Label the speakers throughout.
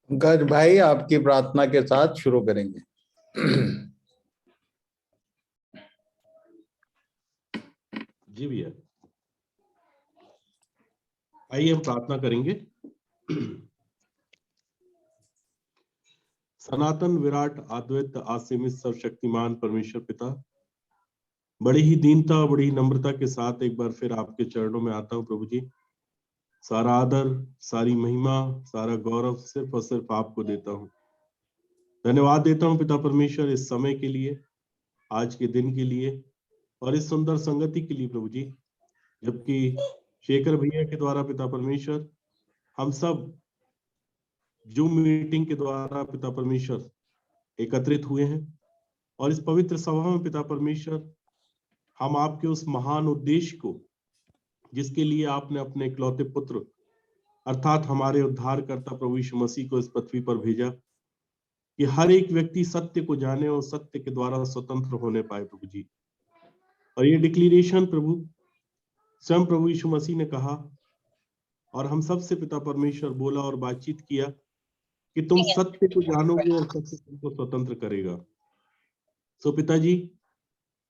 Speaker 1: पंकज भाई, आपकी प्रार्थना के साथ शुरू करेंगे।
Speaker 2: जी भैया, आइए हम प्रार्थना करेंगे। सनातन विराट अद्वैत असीमित सर्वशक्तिमान परमेश्वर पिता, बड़ी ही दीनता बड़ी ही नम्रता के साथ एक बार फिर आपके चरणों में आता हूँ प्रभु जी। सारा आदर, सारी महिमा, सारा गौरव सिर्फ और सिर्फ आपको देता हूँ। धन्यवाद देता हूँ पिता परमेश्वर इस समय के लिए, आज के दिन के लिए और इस सुंदर संगति के लिए प्रभु जी। जबकि शेखर भैया के द्वारा पिता परमेश्वर हम सब जूम मीटिंग के द्वारा पिता परमेश्वर एकत्रित हुए हैं और इस पवित्र सभा में पिता परमेश्वर हम आपके उस महान उद्देश्य को, जिसके लिए आपने अपने इकलौते पुत्र अर्थात हमारे उद्धारकर्ता प्रभु यीशु मसीह को इस पृथ्वी पर भेजा, कि हर एक व्यक्ति सत्य को जाने और सत्य के द्वारा स्वतंत्र होने पाए प्रभु जी। और ये डिक्लेरेशन प्रभु स्वयं प्रभु यीशु मसीह ने कहा और हम सबसे पिता परमेश्वर बोला और बातचीत किया कि तुम सत्य को जानोगे और सत्य तुमको स्वतंत्र करेगा। सो पिताजी,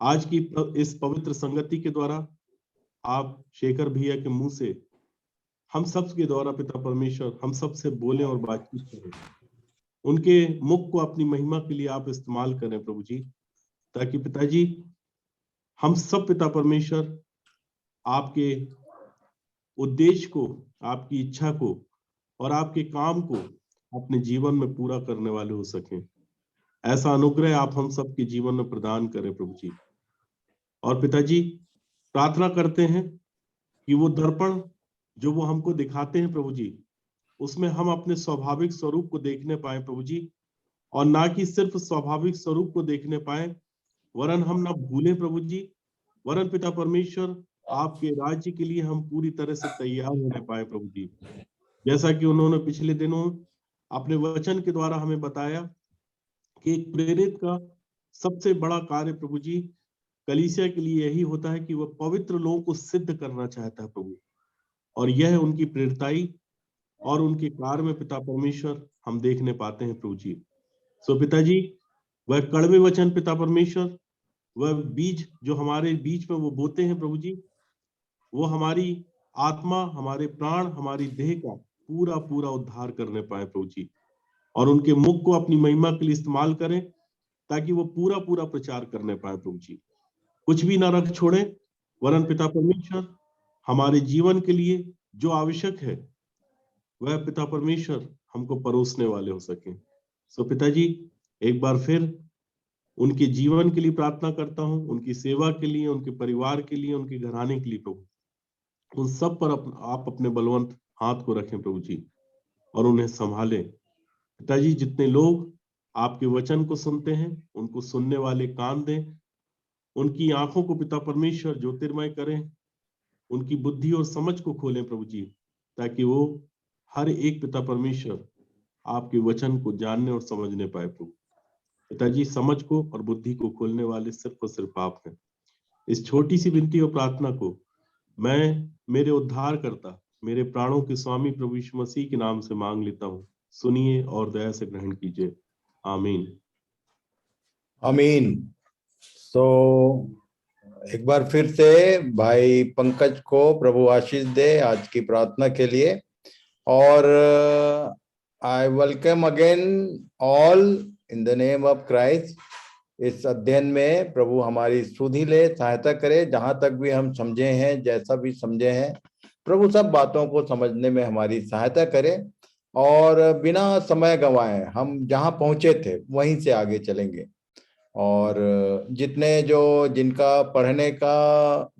Speaker 2: आज की इस पवित्र संगति के द्वारा आप शेखर भैया के मुंह से हम सब के द्वारा पिता परमेश्वर हम सब से बोले और बातचीत करें। उनके मुख को अपनी महिमा के लिए आप इस्तेमाल करें प्रभु जी, ताकि पिताजी हम सब पिता परमेश्वर आपके उद्देश्य को, आपकी इच्छा को और आपके काम को अपने जीवन में पूरा करने वाले हो सकें। ऐसा अनुग्रह आप हम सबके जीवन में प्रदान करें प्रभु जी। और पिताजी, प्रार्थना करते हैं कि वो दर्पण जो वो हमको दिखाते हैं प्रभु जी, उसमें हम अपने स्वाभाविक स्वरूप को देखने पाए प्रभु जी, और ना कि सिर्फ स्वाभाविक स्वरूप को देखने पाए, वरन हम ना भूलें प्रभु जी, वरन पिता परमेश्वर आपके राज्य के लिए हम पूरी तरह से तैयार होने पाए प्रभु जी। जैसा कि उन्होंने पिछले दिनों अपने वचन के द्वारा हमें बताया कि एक प्रेरित का सबसे बड़ा कार्य प्रभु जी कलीसिया के लिए यही होता है कि वह पवित्र लोगों को सिद्ध करना चाहता है प्रभु, और यह उनकी प्रेरिताई और उनके कार्य में पिता परमेश्वर हम देखने पाते हैं प्रभु जी। सो पिताजी, वह कड़वे वचन पिता परमेश्वर, वह बीज जो हमारे बीच में वो बोते हैं प्रभु जी, वो हमारी आत्मा, हमारे प्राण, हमारी देह का पूरा पूरा उद्धार करने पाए प्रभु जी, और उनके मुख को अपनी महिमा के लिए इस्तेमाल करें ताकि वो पूरा पूरा प्रचार करने पाए प्रभु जी। कुछ भी ना रख छोड़े, वरन पिता परमेश्वर हमारे जीवन के लिए जो आवश्यक है वह पिता परमेश्वर हमको परोसने वाले हो सके। सो पिताजी, एक बार फिर उनके जीवन के लिए प्रार्थना करता हूँ, उनकी सेवा के लिए, उनके परिवार के लिए, उनके घराने के लिए प्रभु। उन सब पर आप अपने बलवंत हाथ को रखें प्रभु जी और उन्हें संभालें। पिताजी, जितने लोग आपके वचन को सुनते हैं उनको सुनने वाले कान दें, उनकी आंखों को पिता परमेश्वर ज्योतिर्मय करें, उनकी बुद्धि और समझ को खोलें प्रभु जी, ताकि वो हर एक पिता परमेश्वर आपके वचन को जानने और समझने पाए प्रभु। पिताजी, समझ को और बुद्धि को खोलने वाले सिर्फ और सिर्फ आप हैं। इस छोटी सी विनती और प्रार्थना को मैं मेरे उद्धार करता, मेरे प्राणों के स्वामी प्रभु यीशु मसीह के नाम से मांग लेता हूँ। सुनिए और दया से ग्रहण कीजिए। आमीन।
Speaker 1: आमीन। तो एक बार फिर से भाई पंकज को प्रभु आशीष दे आज की प्रार्थना के लिए। और I welcome again all in the name of Christ. इस अध्ययन में प्रभु हमारी सुधि ले, सहायता करे। जहां तक भी हम समझे हैं, जैसा भी समझे हैं, प्रभु सब बातों को समझने में हमारी सहायता करे और बिना समय गंवाए हम जहां पहुंचे थे वहीं से आगे चलेंगे। और जिनका पढ़ने का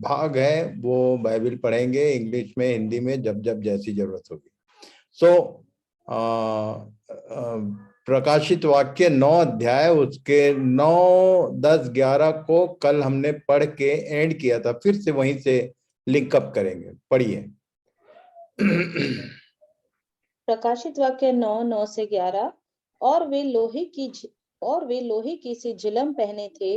Speaker 1: भाग है वो बाइबल पढ़ेंगे इंग्लिश में, हिंदी में, जब जब जैसी जरूरत होगी। सो प्रकाशित वाक्य 9 अध्याय उसके 9, 10, 11 को कल हमने पढ़ के एंड किया था, फिर से वहीं से लिंकअप करेंगे। पढ़िए।
Speaker 3: प्रकाशित वाक्य 9, 9 से 11। और वे लोहे की सी झिलम पहने थे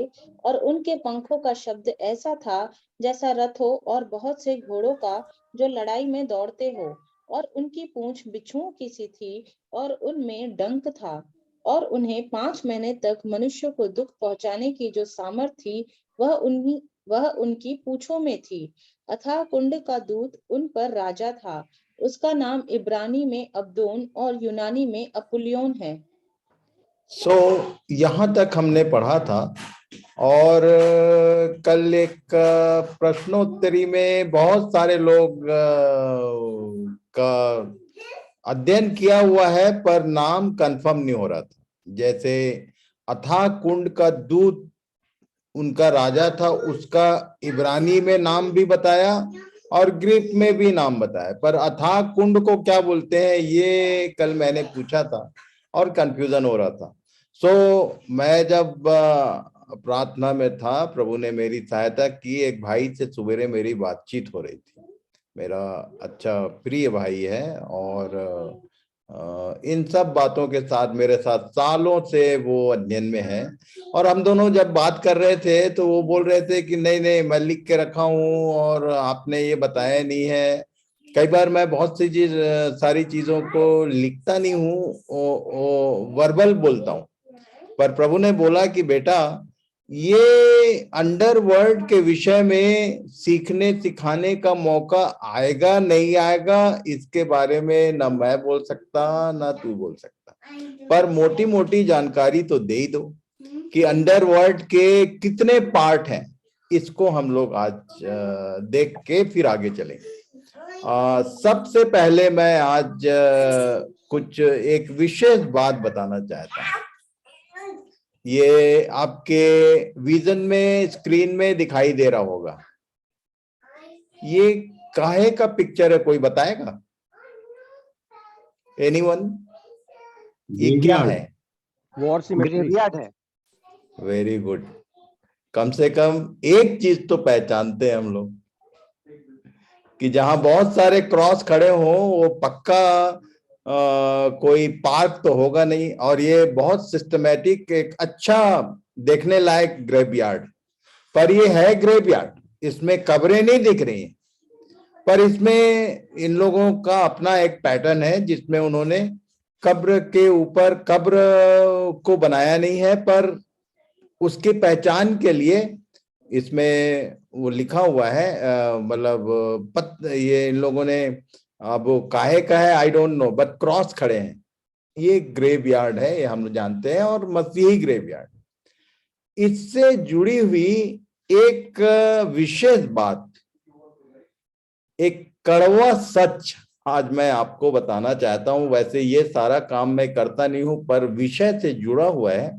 Speaker 3: और उनके पंखों का शब्द ऐसा था जैसा रथ हो और बहुत से घोड़ों का जो लड़ाई में दौड़ते हो, और उनकी पूंछ बिच्छुओं की सी थी और उनमें डंक था। और उन्हें 5 महीने तक मनुष्य को दुख पहुंचाने की जो सामर्थ थी वह उनकी पूंछों में थी। अथाह कुंड का दूत उन पर राजा था। उसका नाम इब्रानी में अब्दोन और यूनानी में अपुल्योन है।
Speaker 1: यहाँ तक हमने पढ़ा था। और कल एक प्रश्नोत्तरी में बहुत सारे लोग का अध्ययन किया हुआ है पर नाम कंफर्म नहीं हो रहा था। जैसे अथाह कुंड का दूत उनका राजा था, उसका इब्रानी में नाम भी बताया और ग्रीक में भी नाम बताया, पर अथाह कुंड को क्या बोलते हैं ये कल मैंने पूछा था और कंफ्यूजन हो रहा था। मैं जब प्रार्थना में था, प्रभु ने मेरी सहायता की। एक भाई से सवेरे मेरी बातचीत हो रही थी, मेरा अच्छा प्रिय भाई है और इन सब बातों के साथ मेरे साथ सालों से वो अध्ययन में है। और हम दोनों जब बात कर रहे थे तो वो बोल रहे थे कि नहीं नहीं मैं लिख के रखा हूँ और आपने ये बताया नहीं है। कई बार मैं बहुत सी सारी चीजों को लिखता नहीं हूँ, वर्बल बोलता हूँ। पर प्रभु ने बोला कि बेटा ये अंडरवर्ल्ड के विषय में सीखने सिखाने का मौका आएगा नहीं आएगा इसके बारे में ना मैं बोल सकता ना तू बोल सकता, पर मोटी मोटी जानकारी तो दे ही दो कि अंडरवर्ल्ड के कितने पार्ट हैं। इसको हम लोग आज देख के फिर आगे चलेंगे। सबसे पहले मैं आज कुछ एक विशेष बात बताना चाहता हूँ। ये आपके विजन में स्क्रीन में दिखाई दे रहा होगा। ये काहे का पिक्चर है, कोई बताएगा? एनीवन? ये क्या है?
Speaker 4: वॉर सिमेट्री है।
Speaker 1: Very good. कम से कम एक चीज तो पहचानते हैं हम लोग कि जहां बहुत सारे क्रॉस खड़े हों वो पक्का कोई पार्क तो होगा नहीं। और ये बहुत सिस्टमेटिक एक अच्छा देखने लायक ग्रेवयार्ड, पर ये है ग्रेवयार्ड, इसमें कब्रें नहीं दिख रही हैं, पर इसमें इन लोगों का अपना एक पैटर्न है जिसमें उन्होंने कब्र के ऊपर कब्र को बनाया नहीं है, पर उसकी पहचान के लिए इसमें वो लिखा हुआ है। मतलब ये इन लोगों ने, अब काहे का है I don't know, but cross खड़े हैं। ये ग्रेवयार्ड है, ये हम जानते हैं, और मसीही ग्रेवयार्ड। इससे जुड़ी हुई एक विशेष बात, एक कड़वा सच आज मैं आपको बताना चाहता हूं। वैसे ये सारा काम मैं करता नहीं हूं, पर विषय से जुड़ा हुआ है,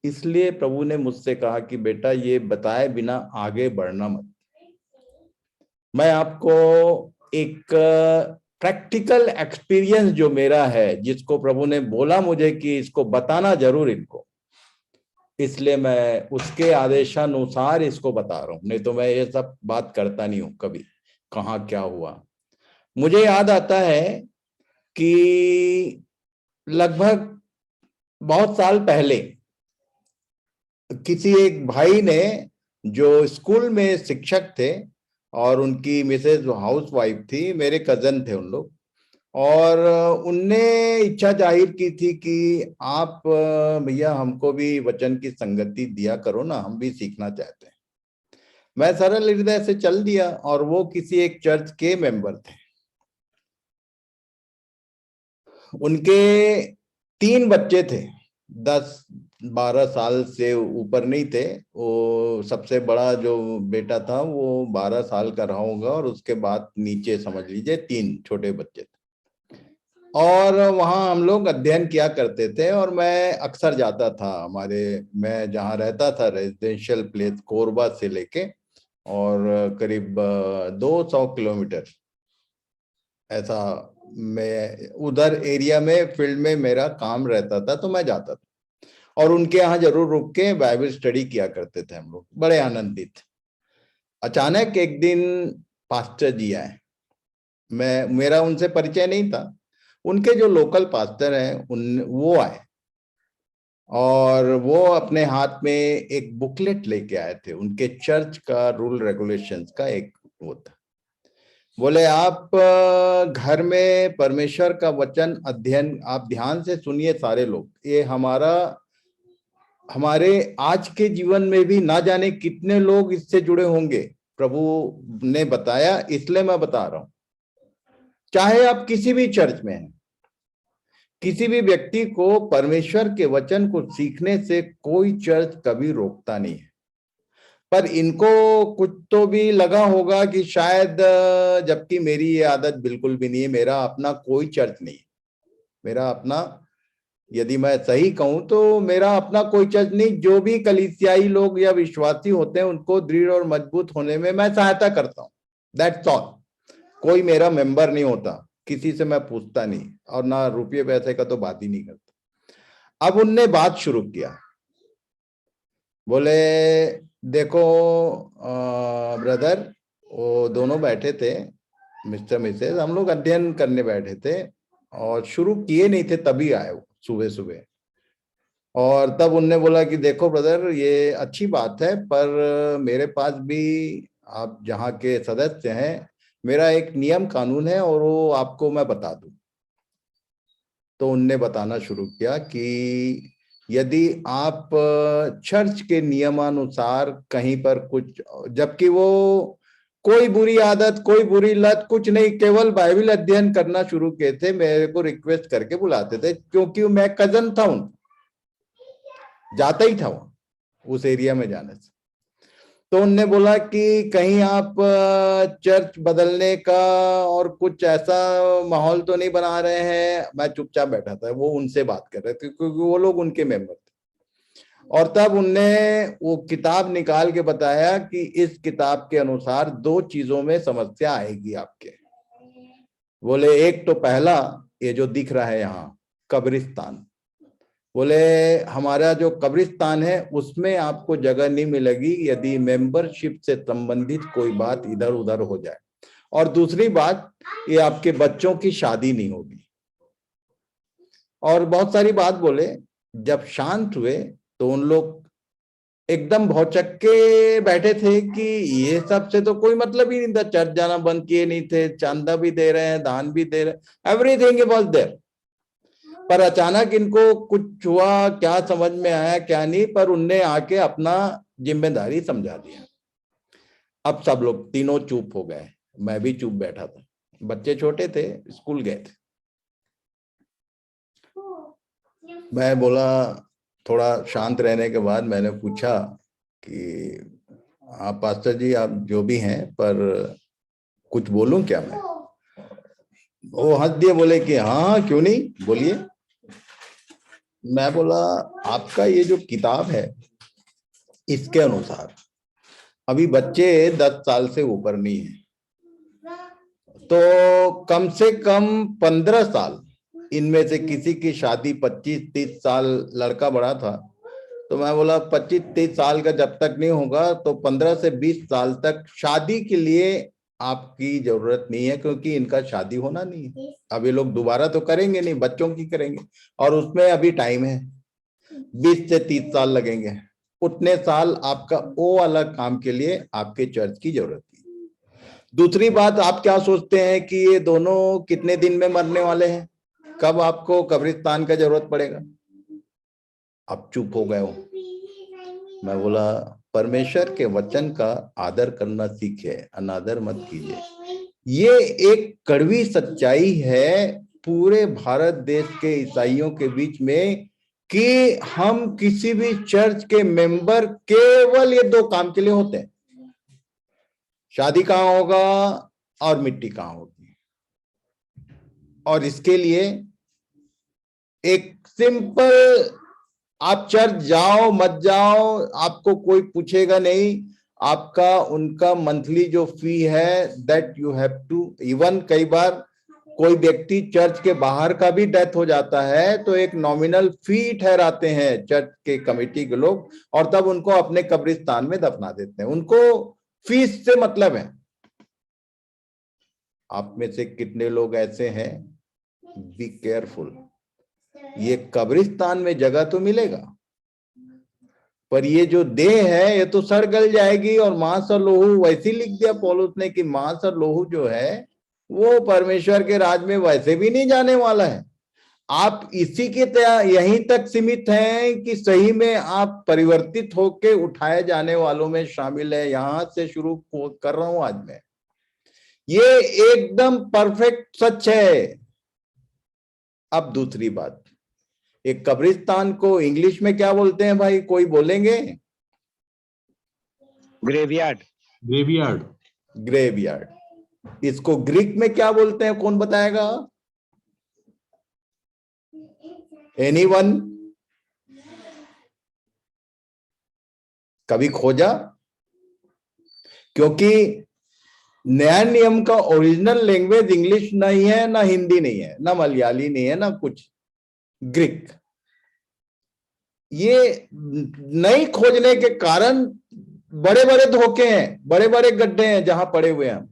Speaker 1: इसलिए प्रभु ने मुझसे कहा कि बेटा ये बताए बिना आगे बढ़ना मत। मैं आपको एक प्रैक्टिकल एक्सपीरियंस जो मेरा है, जिसको प्रभु ने बोला मुझे कि इसको बताना जरूर इनको, इसलिए मैं उसके आदेशानुसार इसको बता रहा हूं। नहीं तो मैं ये सब बात करता नहीं हूं कभी, कहाँ क्या हुआ। मुझे याद आता है कि लगभग बहुत साल पहले किसी एक भाई ने, जो स्कूल में शिक्षक थे और उनकी मिसेज हाउस वाइफ थी, मेरे कजन थे उन लोग, और उनने इच्छा जाहिर की थी कि आप भैया हमको भी वचन की संगति दिया करो ना, हम भी सीखना चाहते हैं। मैं सरल हृदय से चल दिया और वो किसी एक चर्च के मेंबर थे। उनके 3 बच्चे थे, 10-12 साल से ऊपर नहीं थे। वो सबसे बड़ा जो बेटा था वो 12 साल का रहा होगा, और उसके बाद नीचे समझ लीजिए 3 छोटे बच्चे थे। और वहाँ हम लोग अध्ययन किया करते थे और मैं अक्सर जाता था। मैं जहाँ रहता था रेजिडेंशियल प्लेस कोरबा से लेके और करीब 200 किलोमीटर ऐसा मैं उधर एरिया में फील्ड में मेरा काम रहता था, तो मैं जाता था और उनके यहाँ जरूर रुक के बाइबल स्टडी किया करते थे हम लोग, बड़े आनंदित। अचानक एक दिन पास्टर जी आए। मेरा उनसे परिचय नहीं था। उनके जो लोकल पास्टर हैं वो आए और वो अपने हाथ में एक बुकलेट लेके आए थे, उनके चर्च का रूल रेगुलेशंस का एक वो था। बोले आप घर में परमेश्वर का वचन अध्ययन आप ध्यान से सुनिए सारे लोग, ये हमारे आज के जीवन में भी ना जाने कितने लोग इससे जुड़े होंगे। प्रभु ने बताया, इसलिए मैं बता रहा हूं। चाहे आप किसी भी चर्च में हैं, किसी भी व्यक्ति को परमेश्वर के वचन को सीखने से कोई चर्च कभी रोकता नहीं है। पर इनको कुछ तो भी लगा होगा कि शायद, जबकि मेरी ये आदत बिल्कुल भी नहीं है, मेरा अपना कोई चर्च नहीं है, मेरा अपना, यदि मैं सही कहूं तो मेरा अपना कोई चर्च नहीं। जो भी कलीसियाई लोग या विश्वासी होते हैं उनको दृढ़ और मजबूत होने में मैं सहायता करता हूं, दैट्स ऑल। कोई मेरा मेंबर नहीं होता, किसी से मैं पूछता नहीं, और ना रुपये पैसे का तो बात ही नहीं करता। अब उनने बात शुरू किया, बोले देखो ब्रदर, वो दोनों बैठे थे, मिस्टर मिसेस, हम लोग अध्ययन करने बैठे थे और शुरू किए नहीं थे, तभी आए वो सुबह सुबह। और तब उनने बोला कि देखो ब्रदर, ये अच्छी बात है, पर मेरे पास भी, आप जहाँ के सदस्य हैं, मेरा एक नियम कानून है और वो आपको मैं बता दूं। तो उनने बताना शुरू किया कि यदि आप चर्च के नियमानुसार कहीं पर कुछ, जबकि वो कोई बुरी आदत, कोई बुरी लत कुछ नहीं, केवल बाइबल अध्ययन करना शुरू किए थे, मेरे को रिक्वेस्ट करके बुलाते थे, क्योंकि मैं कजन था उनका, जाता ही था वो उस एरिया में जाने से। तो उनने बोला कि कहीं आप चर्च बदलने का और कुछ ऐसा माहौल तो नहीं बना रहे हैं। मैं चुपचाप बैठा था, वो उनसे बात कर रहे थे क्योंकि वो लोग उनके मेंबर थे। और तब उनने वो किताब निकाल के बताया कि इस किताब के अनुसार 2 चीजों में समस्या आएगी आपके। बोले एक तो पहला, ये जो दिख रहा है यहाँ कब्रिस्तान, बोले हमारा जो कब्रिस्तान है उसमें आपको जगह नहीं मिलेगी यदि मेंबरशिप से संबंधित कोई बात इधर उधर हो जाए। और दूसरी बात, ये आपके बच्चों की शादी नहीं होगी। और बहुत सारी बात बोले। जब शांत हुए तो उन लोग एकदम भौचक के बैठे थे कि ये सब से तो कोई मतलब ही नहीं था, चर्च जाना बंद किए नहीं थे, चांदा भी दे रहे हैं, दान भी दे रहे हैं, एवरीथिंग वाज देयर। पर अचानक इनको कुछ हुआ, क्या समझ में आया क्या नहीं, पर उनने आके अपना जिम्मेदारी समझा दिया। अब सब लोग तीनों चुप हो गए, मैं भी चुप बैठा था, बच्चे छोटे थे, स्कूल गए थे। मैं बोला, थोड़ा शांत रहने के बाद मैंने पूछा कि आप पास्टर जी, आप जो भी हैं, पर कुछ बोलूं क्या मैं? वो हंस दिए, बोले कि हाँ क्यों नहीं, बोलिए। मैं बोला, आपका ये जो किताब है इसके अनुसार अभी बच्चे 10 साल से ऊपर नहीं है, तो कम से कम 15 साल, इनमें से किसी की शादी 25-30 साल, लड़का बड़ा था, तो मैं बोला 25-30 साल का जब तक नहीं होगा तो 15 से 20 साल तक शादी के लिए आपकी जरूरत नहीं है, क्योंकि इनका शादी होना नहीं है। अब ये लोग दोबारा तो करेंगे नहीं, बच्चों की करेंगे, और उसमें अभी टाइम है, 20 से 30 साल लगेंगे। उतने साल आपका वो वाला काम के लिए आपके चर्च की जरूरत है। दूसरी बात, आप क्या सोचते हैं कि ये दोनों कितने दिन में मरने वाले हैं? कब आपको कब्रिस्तान का जरूरत पड़ेगा? आप चुप हो गए हो। मैं बोला, परमेश्वर के वचन का आदर करना सीखे, अनादर मत कीजिए। ये एक कड़वी सच्चाई है पूरे भारत देश के ईसाइयों के बीच में कि हम किसी भी चर्च के मेंबर केवल ये 2 काम के लिए होते हैं, शादी कहाँ होगा और मिट्टी कहाँ होगी। और इसके लिए एक सिंपल, आप चर्च जाओ मत जाओ आपको कोई पूछेगा नहीं, आपका उनका मंथली जो फी है that you have to, even कई बार कोई व्यक्ति चर्च के बाहर का भी डेथ हो जाता है तो एक नॉमिनल फी ठहराते हैं चर्च के कमेटी के लोग, और तब उनको अपने कब्रिस्तान में दफना देते हैं, उनको फीस से मतलब है। आप में से कितने लोग ऐसे हैं? बी केयरफुल, ये कब्रिस्तान में जगह तो मिलेगा, पर ये जो देह है ये तो सड़ गल जाएगी, और मांस और लोहू, वैसे ही लिख दिया पौलुस ने कि मांस और लोहू जो है वो परमेश्वर के राज में वैसे भी नहीं जाने वाला है। आप इसी के यहीं तक सीमित हैं कि सही में आप परिवर्तित होके उठाए जाने वालों में शामिल है। यहां से शुरू कर रहा हूं आज मैं। ये एकदम परफेक्ट सच है। अब दूसरी बात, एक कब्रिस्तान को इंग्लिश में क्या बोलते हैं भाई, कोई बोलेंगे?
Speaker 4: ग्रेवयार्ड।
Speaker 2: ग्रेवयार्ड।
Speaker 1: ग्रेवयार्ड। इसको ग्रीक में क्या बोलते हैं, कौन बताएगा? एनीवन? कभी खोजा? क्योंकि नया नियम का ओरिजिनल लैंग्वेज इंग्लिश नहीं है, ना हिंदी नहीं है, ना मलयाली नहीं है, ना कुछ, ग्रीक। ये नहीं खोजने के कारण बड़े बड़े धोखे हैं, बड़े बड़े गड्ढे हैं जहां पड़े हुए हैं।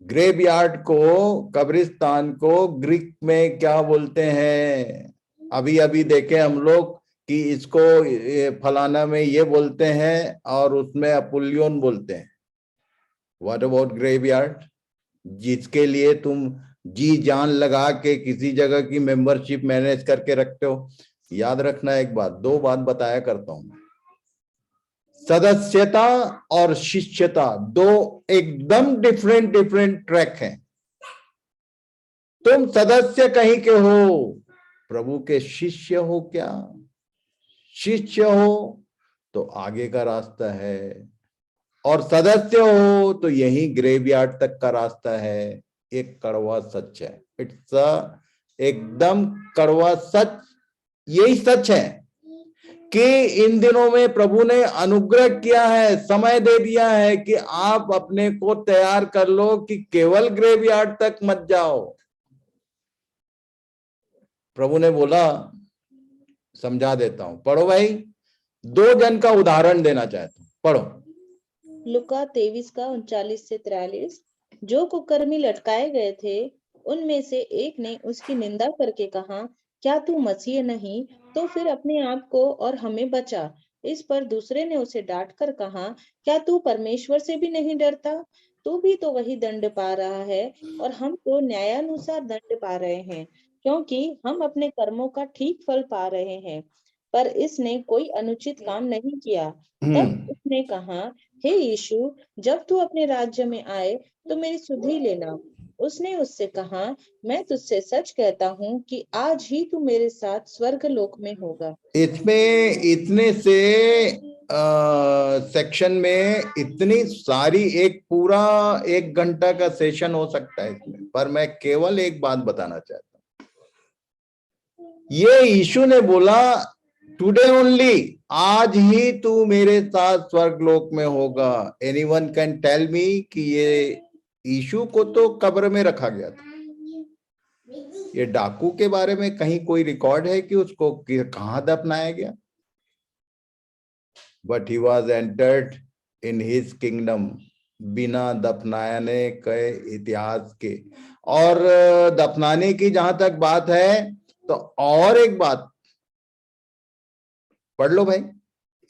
Speaker 1: ग्रेवयार्ड को, कब्रिस्तान को ग्रीक में क्या बोलते हैं? अभी अभी देखे हम लोग कि इसको फलाना में ये बोलते हैं और उसमें अपुल्योन बोलते हैं। What about graveyard? जिसके लिए तुम जी जान लगा के किसी जगह की मेंबरशिप मैनेज करके रखते हो। याद रखना एक बात, दो बात बताया करता हूं, सदस्यता और शिष्यता दो एकदम डिफरेंट ट्रैक हैं। तुम सदस्य कहीं के हो, प्रभु के शिष्य हो क्या? शिष्य हो तो आगे का रास्ता है, और सदस्य हो तो यही ग्रेवयार्ड तक का रास्ता है। एक कड़वा सच है, इट्स एकदम कड़वा सच। यही सच है कि इन दिनों में प्रभु ने अनुग्रह किया है, समय दे दिया है कि आप अपने को तैयार कर लो कि केवल ग्रेवयार्ड तक मत जाओ। प्रभु ने बोला, समझा देता हूं, पढ़ो भाई। 2 जन का उदाहरण देना चाहता हूं, पढ़ो।
Speaker 3: लुका 23 का 39 से 43। जो कुकर्मी लटकाए गए थे उनमें से एक ने उसकी निंदा करके कहा, क्या तू मसीह नहीं? तो फिर अपने आप को और हमें बचा। इस पर दूसरे ने उसे डांट कर कहा, क्या तू परमेश्वर से भी नहीं डरता? तू भी तो वही दंड पा रहा है और हम तो न्यायानुसार दंड पा रहे हैं, क्योंकि हम अपने कर्मों का ठीक फल पा रहे हैं। पर इसने कोई अनुचित काम नहीं किया। तब उसने कहा, हे यीशु, जब तू अपने राज्य में आए तो मेरी सुधि लेना। उसने उससे कहा, मैं तुझसे सच कहता हूँ कि आज ही तू मेरे साथ स्वर्ग लोक में होगा।
Speaker 1: इसमें इतने से सेक्शन में इतनी सारी, एक पूरा 1 घंटा का सेशन हो सकता है इसमें, पर मैं केवल एक बात बताना चाहता हूं। ये यीशु ने बोला, टुडे ओनली, आज ही तू मेरे साथ स्वर्गलोक में होगा। एनीवन कैन टेल मी कि ये यीशु को तो कब्र में रखा गया था। ये डाकू के बारे में कहीं कोई रिकॉर्ड है कि उसको कहां दफनाया गया? But he was entered in his kingdom, बिना दफनाने के इतिहास के। और दफनाने की जहां तक बात है, तो और एक बात पढ़ लो भाई,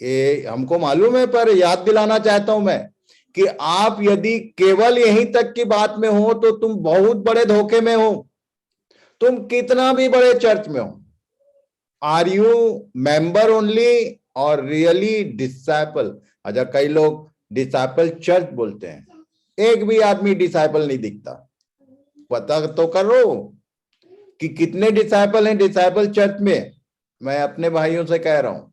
Speaker 1: ये हमको मालूम है, पर याद दिलाना चाहता हूं मैं कि आप यदि केवल यहीं तक की बात में हो तो तुम बहुत बड़े धोखे में हो। तुम कितना भी बड़े चर्च में हो, आर यू मेंबर ओनली और रियली डिसाइपल? अच्छा, कई लोग डिसाइपल चर्च बोलते हैं, एक भी आदमी डिसाइपल नहीं दिखता। पता तो करो कि कितने डिसाइपल हैं डिसाइपल चर्च में। मैं अपने भाइयों से कह रहा हूं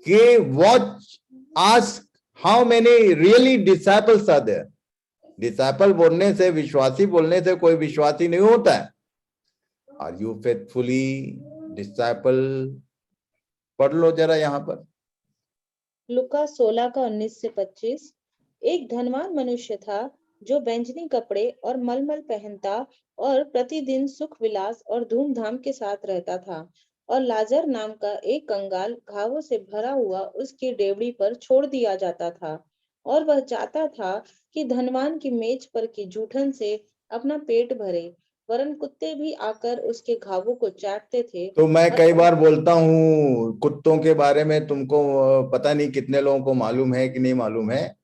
Speaker 1: कि watch, ask how many really disciples are there. Disciple बोलने से, विश्वासी बोलने से कोई विश्वासी नहीं होता है। Are you faithfully disciple? पढ़ लो जरा यहाँ पर।
Speaker 3: लुका 16 का 19 से 25। एक धनवान मनुष्य था जो बैंजनी कपड़े और मलमल पहनता और प्रतिदिन सुख विलास और धूमधाम के साथ रहता था। और लाजर नाम का एक कंगाल घावों से भरा हुआ उसकी डेवढ़ी पर छोड़ दिया जाता था। और वह चाहता था कि धनवान की मेज पर की जूठन से अपना पेट भरे, वरन कुत्ते भी आकर उसके घावों को चाटते थे।
Speaker 1: तो मैं
Speaker 3: और
Speaker 1: कई बार बोलता हूँ कुत्तों के बारे में, तुमको पता नहीं कितने लोगों को मालूम है कि नहीं मालूम है,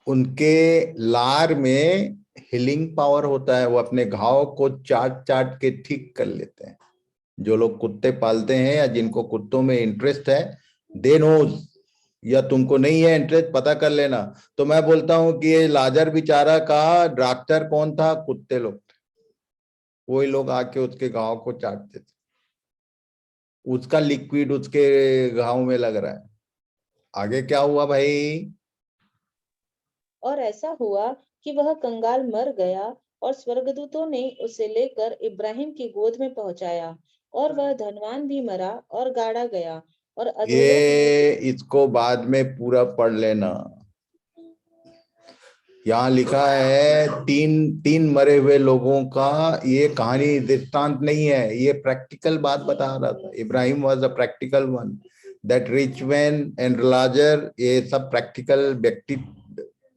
Speaker 1: उनके लार में हीलिंग पावर होता है, वो अपने घाव को चाट चाट के ठीक कर लेते हैं। जो लोग कुत्ते पालते हैं या जिनको कुत्तों में इंटरेस्ट है, दे नोज, या तुमको नहीं है इंटरेस्ट पता कर लेना। तो मैं बोलता हूं कि ये लाजर बेचारा का डॉक्टर कौन था? कुत्ते लोग थे। वही लोग आके उसके घाव को चाटते थे, उसका लिक्विड उसके घाव में लग रहा है। आगे क्या हुआ भाई?
Speaker 3: और ऐसा हुआ कि वह कंगाल मर गया और स्वर्गदूतों ने उसे लेकर इब्राहिम की गोद में पहुंचाया, और वह धनवान भी मरा और गाड़ा गया, और अधोलोक में
Speaker 1: ये इसको बाद में पूरा पढ़ लेना। यहाँ लिखा है तीन तीन मरे हुए लोगों का, ये कहानी दृष्टांत नहीं है, ये प्रैक्टिकल बात बता रहा था। Ibrahim was a practical one, that rich man and Lazarus, ये सब प्रैक्टिकल व्यक्ति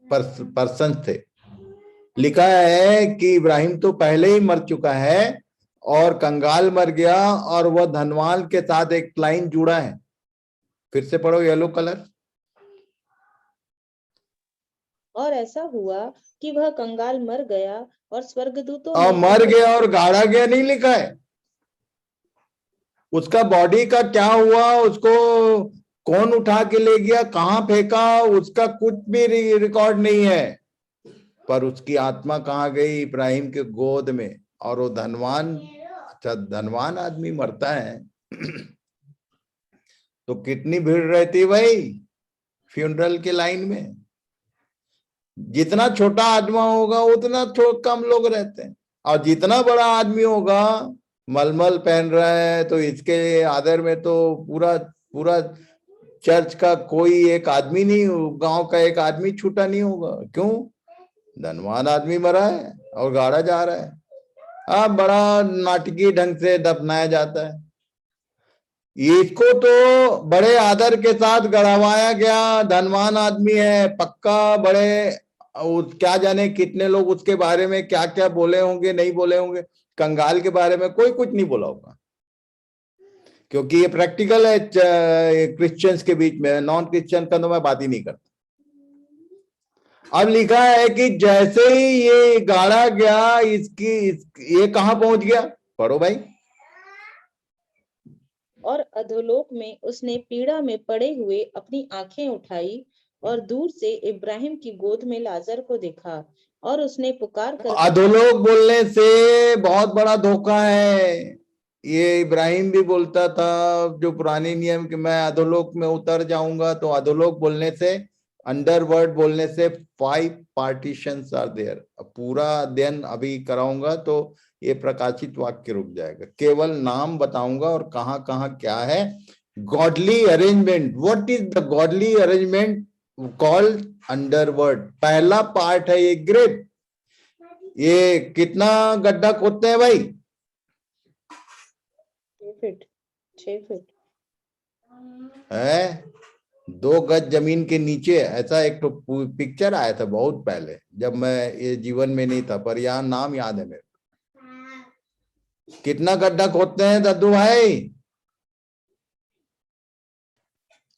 Speaker 1: पर्सन थे। लिखा है कि इब्राहिम तो पहले ही मर चुका है और कंगाल मर गया, और वह धनवान के साथ एक लाइन जुड़ा है। फिर से पढ़ो, येलो कलर।
Speaker 3: और ऐसा हुआ कि वह कंगाल मर गया और स्वर्गदूतों
Speaker 1: और
Speaker 3: ने
Speaker 1: मर गया और गाड़ा गया नहीं लिखा है। उसका बॉडी का क्या हुआ, उसको कौन उठा के ले गया, कहां फेंका, उसका कुछ भी रिकॉर्ड नहीं है। पर उसकी आत्मा कहाँ गई? इब्राहिम के गोद में। और वो धनवान, अच्छा धनवान आदमी मरता है तो कितनी भीड़ रहती भाई फ्यूनरल के लाइन में। जितना छोटा आदमी होगा उतना कम लोग रहते हैं, और जितना बड़ा आदमी होगा, मलमल पहन रहा है तो इसके आदर में तो पूरा पूरा चर्च का कोई एक आदमी नहीं, गांव का एक आदमी छूटा नहीं होगा। क्यों? धनवान आदमी मरा है और गाड़ा जा रहा है। बड़ा नाटकीय ढंग से दफनाया जाता है। इसको तो बड़े आदर के साथ गड़वाया गया, धनवान आदमी है पक्का, बड़े क्या जाने कितने लोग उसके बारे में क्या क्या बोले होंगे, नहीं बोले होंगे। कंगाल के बारे में कोई कुछ नहीं बोला होगा, क्योंकि ये प्रैक्टिकल है क्रिश्चियंस के बीच में। नॉन क्रिश्चियन का तो मैं बात ही नहीं करता। अब लिखा है कि जैसे ही ये गाड़ा गया, ये कहां पहुंच गया? पढ़ो भाई।
Speaker 3: और अधोलोक में उसने पीड़ा में पड़े हुए अपनी आंखें उठाई और दूर से इब्राहिम की गोद में लाजर को देखा, और उसने पुकार कर
Speaker 1: अधोलोक बोलने से बहुत बड़ा धोखा है। ये इब्राहिम भी बोलता था जो पुराने नियम कि मैं अधोलोक में उतर जाऊंगा, तो अधोलोक बोलने से, अंडरवर्ल्ड बोलने से 5 पार्टीशंस आर देयर। पूरा अध्ययन अभी कराऊंगा तो ये प्रकाशित वाक्य रुक जाएगा, केवल नाम बताऊंगा और कहां कहां क्या है। Godly arrangement, what is the godly arrangement called underworld. पहला पार्ट है ये ग्रेप। ये कितना गड्ढा खोदते हैं भाई?
Speaker 3: 6 फीट
Speaker 1: है 2 गज जमीन के नीचे। ऐसा एक तो पिक्चर आया था बहुत पहले, जब मैं ये जीवन में नहीं था, पर यहाँ नाम याद है मेरे। कितना गड्ढा खोदते हैं दद्दू भाई?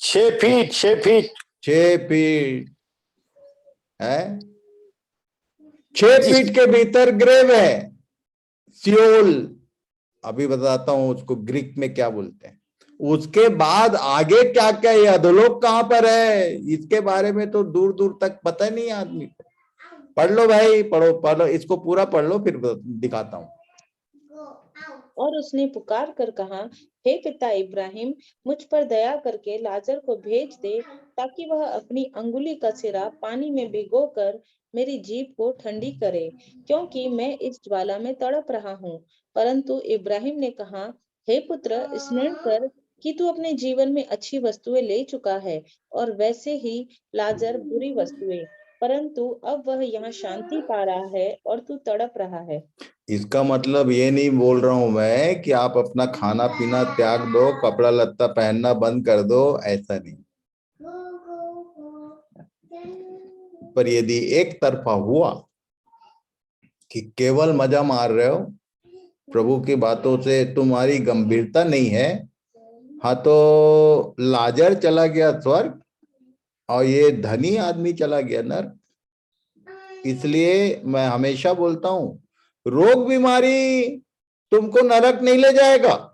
Speaker 5: 6 फीट 6 फीट
Speaker 1: 6 फीट है। 6 फीट के भीतर ग्रेव है, सियोल। अभी बताता हूं उसको ग्रीक में क्या बोलते हैं। उसके बाद आगे क्या क्या, ये अधोलोक कहां पर है, इसके बारे में तो दूर दूर तक पता नहीं आदमी को। पढ़ लो भाई, पढ़ो पढ़ो, इसको पूरा पढ़ लो, फिर दिखाता हूं।
Speaker 3: और उसने पुकार कर कहा, हे पिता इब्राहिम, मुझ पर दया करके लाजर को भेज दे, ताकि वह अपनी अंगुली का सिरा पानी में भिगोकर मेरी जीभ को ठंडी करे, क्योंकि मैं इस ज्वाला में तड़प रहा हूँ। परंतु इब्राहिम ने कहा, हे पुत्र, स्मरण कर कि तू अपने जीवन में अच्छी वस्तुएं ले चुका है, और वैसे ही लाजर बुरी वस्तुएं, परंतु अब वह यहाँ शांति पा रहा है और तू तड़प रहा है।
Speaker 1: इसका मतलब ये नहीं बोल रहा हूं मैं कि आप अपना खाना पीना त्याग दो, कपड़ा लत्ता पहनना बंद कर दो, ऐसा नहीं। पर यदि एक तरफा हुआ कि केवल मजा मार रहे हो, प्रभु की बातों से तुम्हारी गंभीरता नहीं है। हाँ, तो लाजर चला गया स्वर्ग और ये धनी आदमी चला गया नरक। इसलिए मैं हमेशा बोलता हूं, रोग बीमारी तुमको नरक नहीं ले जाएगा।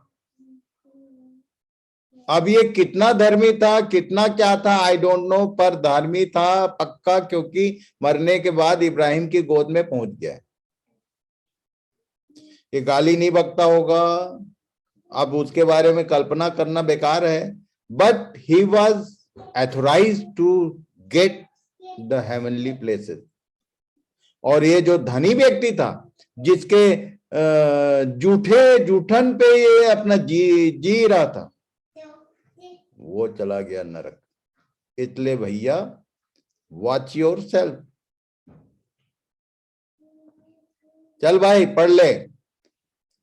Speaker 1: अब ये कितना धर्मी था, कितना क्या था, आई डोंट नो, पर धर्मी था पक्का, क्योंकि मरने के बाद इब्राहिम की गोद में पहुंच गया। ये गाली नहीं बकता होगा, अब उसके बारे में कल्पना करना बेकार है, but he was authorized to get the heavenly places. और ये जो धनी व्यक्ति था, जिसके जूठन पे ये अपना जी रहा था, वो चला गया नरक। इसलिए भैया, वॉच योर सेल्फ। चल भाई पढ़ ले।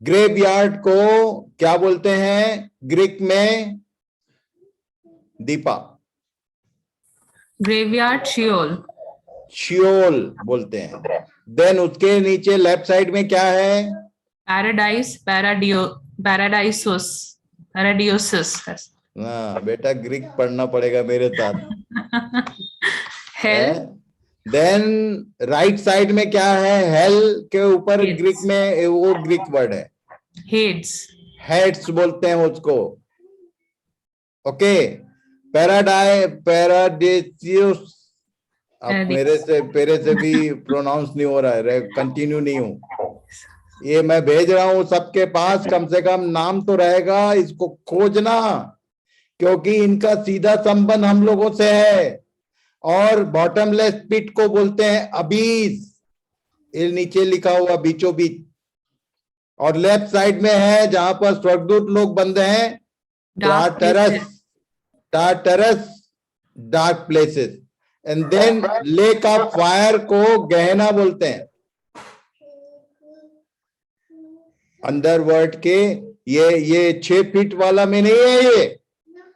Speaker 1: ग्रेवयार्ड को क्या बोलते हैं ग्रीक में, दीपा?
Speaker 6: Graveyard Seoul.
Speaker 1: शियोल बोलते हैं। देन उसके नीचे लेफ्ट साइड में क्या है?
Speaker 6: पैराडाइस, पैराडाइसोस, पैराडियोसिस।
Speaker 1: हाँ बेटा, ग्रीक पढ़ना पड़ेगा मेरे साथ।
Speaker 6: हेल।
Speaker 1: देन राइट साइड में क्या है? हेल के ऊपर
Speaker 6: Hades.
Speaker 1: ग्रीक में वो ग्रीक वर्ड है,
Speaker 6: हेड्स।
Speaker 1: हेड्स बोलते हैं उसको। ओके, पैराडाइसियस। अब मेरे से भी प्रोनाउंस नहीं हो रहा है, कंटिन्यू नहीं हूं। ये मैं भेज रहा हूं सबके पास, कम से कम नाम तो रहेगा, इसको खोजना, क्योंकि इनका सीधा संबंध हम लोगों से है। और बॉटमलेस पिट को बोलते हैं अबीस, ये नीचे लिखा हुआ बीचों बीच। और लेफ्ट साइड में है जहां पर स्वर्गदूत लोग बंद हैं, Tartarus, dark places. And then lake of fire को गहना बोलते हैं। अंडरवर्ल्ड के ये 6 फीट वाला में नहीं है ये,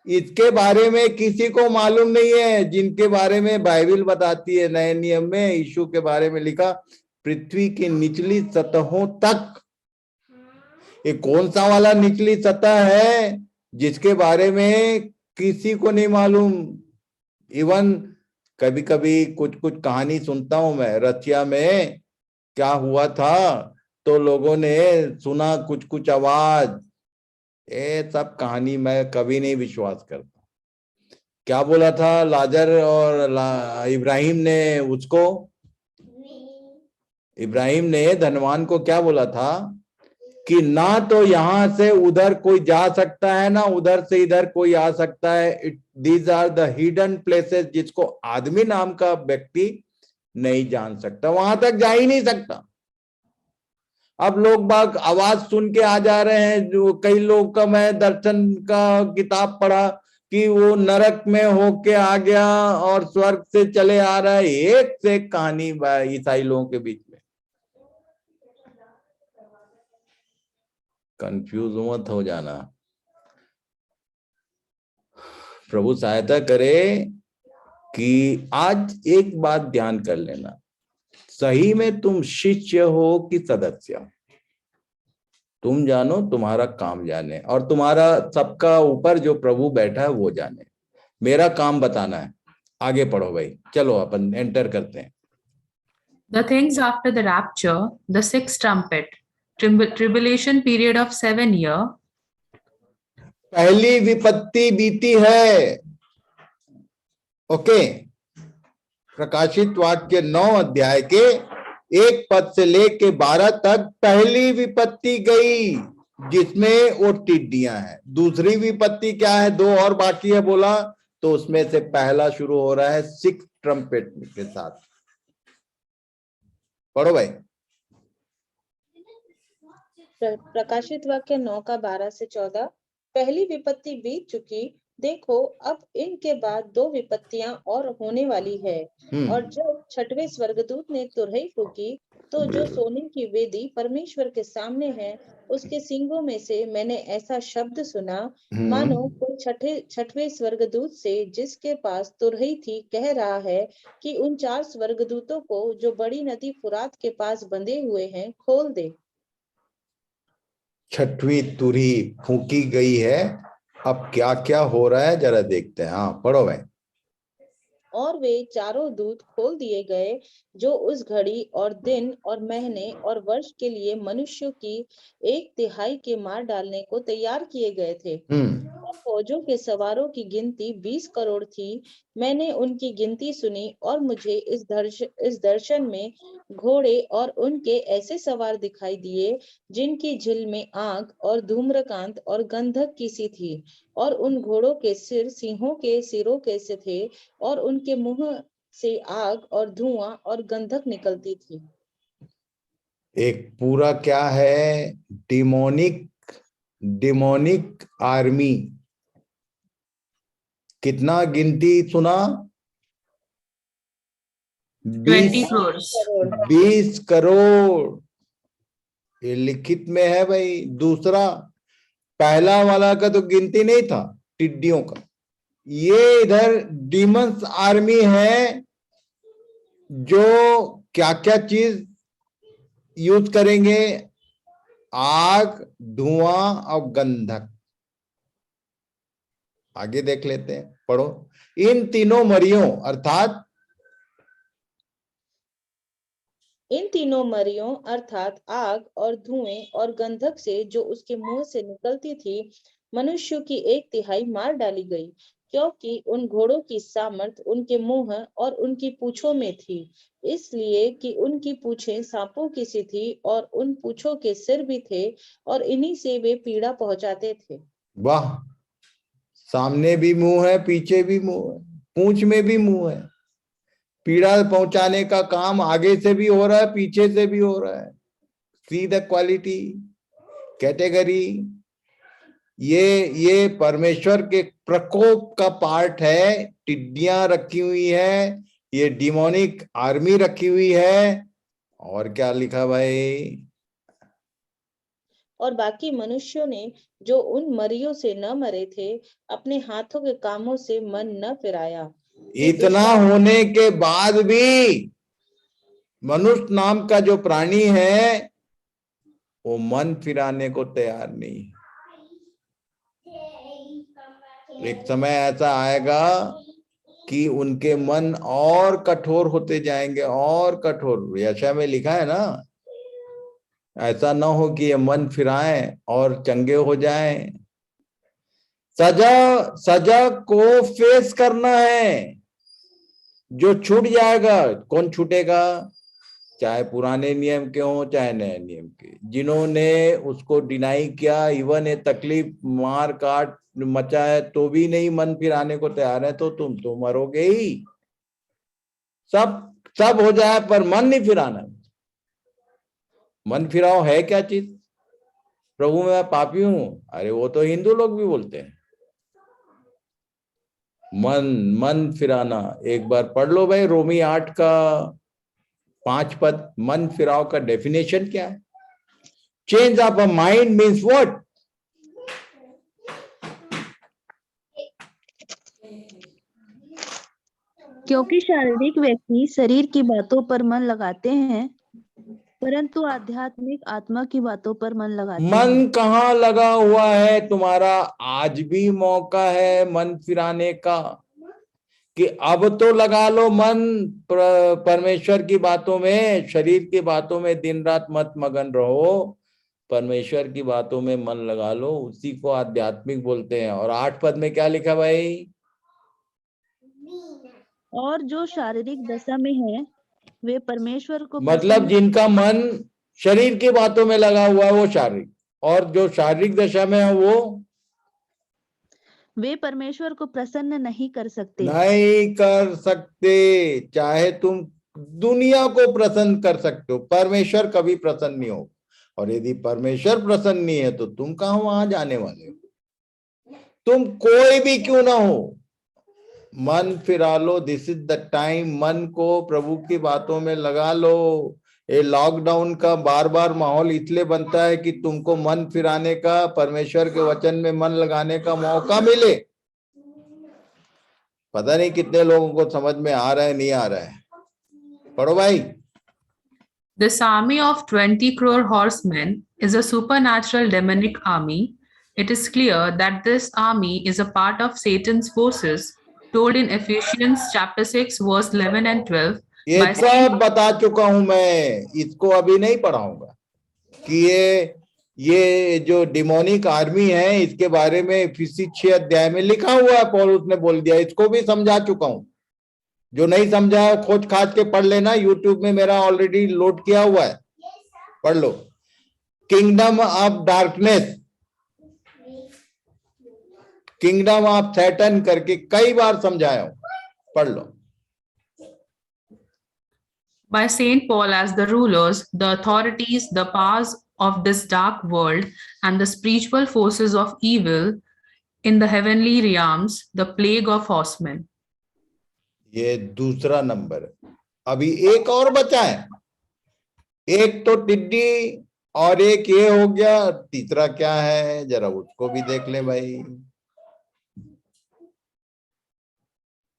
Speaker 1: इसके बारे में किसी को मालूम नहीं है, जिनके बारे में बाइबल बताती है नए नियम में, यीशु के बारे में लिखा पृथ्वी की निचली सतहों तक। ये कौन सा वाला निचली सतह है जिसके बारे में किसी को नहीं मालूम? इवन कभी कभी कुछ कहानी सुनता हूं मैं, रशिया में क्या हुआ था, तो लोगों ने सुना कुछ आवाज, ये सब कहानी मैं कभी नहीं विश्वास करता। क्या बोला था लाजर और इब्राहिम ने उसको, इब्राहिम ने धनवान को क्या बोला था कि ना तो यहां से उधर कोई जा सकता है, ना उधर से इधर कोई आ सकता है। These are the hidden places, जिसको आदमी नाम का व्यक्ति नहीं जान सकता, वहां तक जा ही नहीं सकता। अब लोग बाग आवाज सुन के आ जा रहे हैं। जो कई लोग का मैं दर्शन का किताब पढ़ा कि वो नरक में होके आ गया और स्वर्ग से चले आ रहा है। एक से एक कहानी ईसाई लोगों के बीच में। कंफ्यूज मत हो जाना, प्रभु सहायता करे कि आज एक बात ध्यान कर लेना, सही में तुम शिष्य हो कि सदस्य? तुम जानो, तुम्हारा काम जाने, और तुम्हारा सबका ऊपर जो प्रभु बैठा है वो जाने। मेरा काम बताना है। आगे पढ़ो भाई, चलो अपन एंटर करते हैं।
Speaker 6: The things after the rapture, the sixth trumpet, tribulation period of 7 years.
Speaker 1: पहली विपत्ति बीती है। ओके, प्रकाशित वाक्य 9 अध्याय के 1 पद से लेके 12 तक पहली विपत्ति गई, जिसमें वो टिड्डियां हैं। दूसरी विपत्ति क्या है? 2 और बाकी है बोला, तो उसमें से पहला शुरू हो रहा है 6 ट्रम्पेट के साथ। पढ़ो भाई।
Speaker 3: प्रकाशित वाक्य 9 का 12 से 14। पहली विपत्ति बीत चुकी, देखो अब इनके बाद 2 विपत्तियां और होने वाली है। और जब 6वें स्वर्गदूत ने तुरही फूकी, तो जो सोने की वेदी परमेश्वर के सामने है, उसके सींगों में से मैंने ऐसा शब्द सुना, मानो कोई 6वें स्वर्गदूत से, जिसके पास तुरही थी, कह रहा है कि उन 4 स्वर्गदूतों को जो बड़ी नदी फुरात के पास बंधे हुए हैं, खोल दे।
Speaker 1: छठवीं तुरही फूंकी गई है। अब क्या क्या हो रहा है जरा देखते हैं। हाँ पढ़ो भाई।
Speaker 3: और वे चारों दूत खोल दिए गए जो उस घड़ी और दिन और महीने और वर्ष के लिए मनुष्यों की 1/3 के मार डालने को तैयार किए गए थे। और फौजों के सवारों की गिनती 20 करोड़ थी। मैंने उनकी गिनती सुनी और मुझे इस दर्शन में घोड़े और उनके ऐसे सवार दिखाई दिए जिनकी झिल में आग और धूम्रकांत और गंधक की सी थी। और उन घोड़ों के सिर सिंहों के सिरों के से थे और उनके मुंह से आग और धुआं और गंधक निकलती थी।
Speaker 1: एक पूरा क्या है, डिमोनिक आर्मी। कितना गिनती सुना?
Speaker 6: 20 crores.
Speaker 1: 20 करोड़। ये लिखित में है भाई। दूसरा, पहला वाला का तो गिनती नहीं था टिड्डियों का। ये इधर डीमंस आर्मी है जो क्या क्या चीज यूज करेंगे, आग, धुआं और गंधक। आगे देख लेते हैं, पढ़ो। इन तीनों मरियों
Speaker 3: अर्थात आग और धुएं और गंधक से जो उसके मुंह से निकलती थी मनुष्यों की 1/3 मार डाली गई, क्योंकि उन घोड़ों की सामर्थ उनके मुंह और उनकी पूंछों में थी, इसलिए कि उनकी पूंछें सांपों की सी थी और उन पूंछों के सिर भी थे और इन्हीं से वे पीड़ा पहुंचाते थे।
Speaker 1: वाह, सामने भी मुंह है, पीछे भी मुंह है, पूंछ में भी मुंह है। पीड़ा पहुंचाने का काम आगे से भी हो रहा है, पीछे से भी हो रहा है। See the quality, category. ये परमेश्वर के प्रकोप का पार्ट है। टिड्डियां रखी हुई है, ये डिमोनिक आर्मी रखी हुई है। और क्या लिखा भाई?
Speaker 3: और बाकी मनुष्यों ने जो उन मरियों से न मरे थे अपने हाथों के कामों से मन न फिराया।
Speaker 1: इतना होने के बाद भी मनुष्य नाम का जो प्राणी है वो मन फिराने को तैयार नहीं। एक समय ऐसा आएगा कि उनके मन और कठोर होते जाएंगे, और कठोर। यशा में लिखा है ना, ऐसा ना हो कि ये मन फिराएं और चंगे हो जाएं। सजा को फेस करना है। जो छूट जाएगा, कौन छूटेगा? चाहे पुराने नियम के हो चाहे नए नियम के, जिन्होंने उसको डिनाई किया, इवन ये तकलीफ मार काट मचा है तो भी नहीं मन फिराने को तैयार है, तो तुम तो मरोगे ही। सब हो जाए पर मन नहीं फिराना। मन फिराओ है क्या चीज? प्रभु मैं पापी हूं, अरे वो तो हिंदू लोग भी बोलते हैं। मन फिराना एक बार पढ़ लो भाई, रोमी 8 का 5 पद। मन फिराव का डेफिनेशन क्या है? Change of a mind means what?
Speaker 7: क्योंकि शारीरिक व्यक्ति शरीर की बातों पर मन लगाते हैं, परंतु आध्यात्मिक आत्मा की बातों पर मन लगाते हैं।
Speaker 1: मन कहाँ लगा हुआ है तुम्हारा? आज भी मौका है मन फिराने का, कि अब तो लगा लो मन परमेश्वर की बातों में। शरीर की बातों में दिन रात मत मगन रहो, परमेश्वर की बातों में मन लगा लो। उसी को आध्यात्मिक बोलते हैं। और 8 पद में क्या लिखा भाई?
Speaker 7: और जो शारीरिक दशा में है वे परमेश्वर को
Speaker 1: मतलब जिनका मन शरीर की बातों में लगा हुआ है वो शारीरिक, और जो शारीरिक दशा में है वो
Speaker 7: वे परमेश्वर को प्रसन्न नहीं कर सकते।
Speaker 1: चाहे तुम दुनिया को प्रसन्न कर सकते हो, परमेश्वर कभी प्रसन्न नहीं हो। और यदि परमेश्वर प्रसन्न नहीं है तो तुम कहां वहां जाने वाले हो? तुम कोई भी क्यों ना हो, मन फिरा लो। This is the time. मन को प्रभु की बातों में लगा लो। ये लॉकडाउन का बार बार माहौल इसलिए बनता है कि तुमको मन फिराने का, परमेश्वर के वचन में मन लगाने का मौका मिले। पता नहीं कितने लोगों को समझ में आ रहा है, नहीं आ रहा है। पढ़ो भाई।
Speaker 6: This army of 20 crore horsemen is a supernatural demonic army. It is clear that this army is a part of Satan's forces, told in Ephesians chapter 6, verse 11 and 12
Speaker 1: ये
Speaker 6: by
Speaker 1: सब बता चुका हूं मैं, इसको अभी नहीं पढ़ाऊंगा कि ये जो डिमोनिक आर्मी है इसके बारे में इफिसी 6 अध्याय में लिखा हुआ है, पौलुस ने बोल दिया, इसको भी समझा चुका हूं। जो नहीं समझा है खोज खाज के पढ़ लेना, यूट्यूब में मेरा ऑलरेडी लोड किया हुआ है, पढ़ लो। Kingdom of darkness, kingdom of Satan करके कई बार समझाया हूं, पढ़ लो।
Speaker 6: by Saint Paul as the rulers, the authorities, the powers of this dark world, and the spiritual forces of evil in the heavenly realms, the plague of horsemen.
Speaker 1: ये दूसरा number है। अभी एक और बचा है, एक तो टिड्डी और एक ये हो गया, तीसरा क्या है जरा उसको भी देख ले भाई।